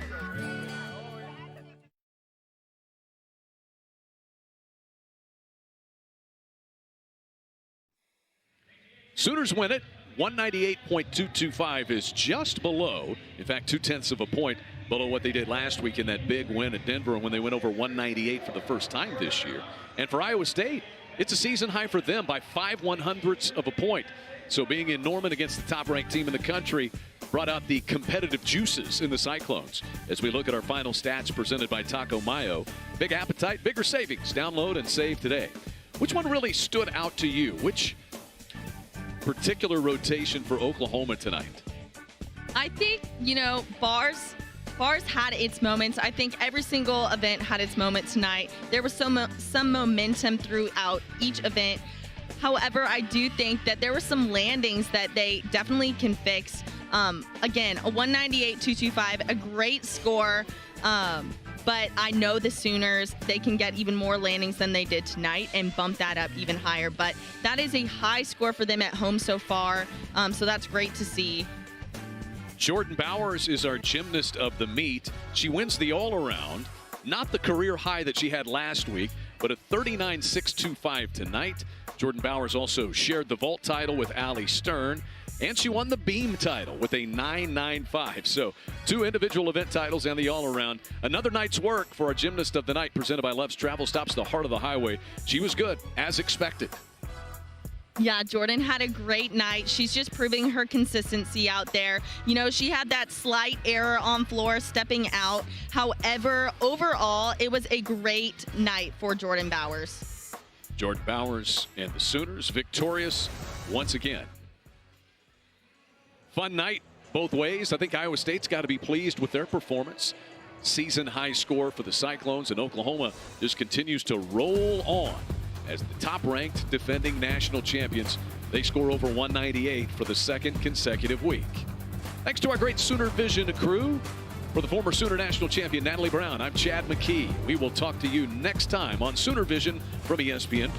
Sooners win it. 198.225 is just below, in fact, 0.2 of a point below what they did last week in that big win at Denver when they went over 198 for the first time this year. And for Iowa State, it's a season high for them by 5/100ths of a point. So being in Norman against the top-ranked team in the country brought out the competitive juices in the Cyclones. As we look at our final stats presented by Taco Mayo, big appetite, bigger savings. Download and save today. Which one really stood out to you? Which particular rotation for Oklahoma tonight? I think, Bars had its moments. I think every single event had its moment tonight. There was some momentum throughout each event. However, I do think that there were some landings that they definitely can fix. Again, a 198.225, a great score. But I know the Sooners, they can get even more landings than they did tonight and bump that up even higher. But that is a high score for them at home so far. So that's great to see. Jordan Bowers is our gymnast of the meet. She wins the all-around. Not the career high that she had last week, but a 39.625 tonight. Jordan Bowers also shared the vault title with Allie Stern. And she won the beam title with a 9.95. So 2 individual event titles and the all-around. Another night's work for our gymnast of the night presented by Love's Travel Stops, the heart of the highway. She was good, as expected. Yeah, Jordan had a great night. She's just proving her consistency out there. She had that slight error on floor stepping out. However, overall, it was a great night for Jordan Bowers. Jordan Bowers and the Sooners victorious once again. Fun night both ways. I think Iowa State's got to be pleased with their performance. Season high score for the Cyclones, and Oklahoma just continues to roll on as the top-ranked defending national champions. They score over 198 for the second consecutive week. Thanks to our great Sooner Vision crew. For the former Sooner national champion Natalie Brown, I'm Chad McKee. We will talk to you next time on Sooner Vision from ESPN+.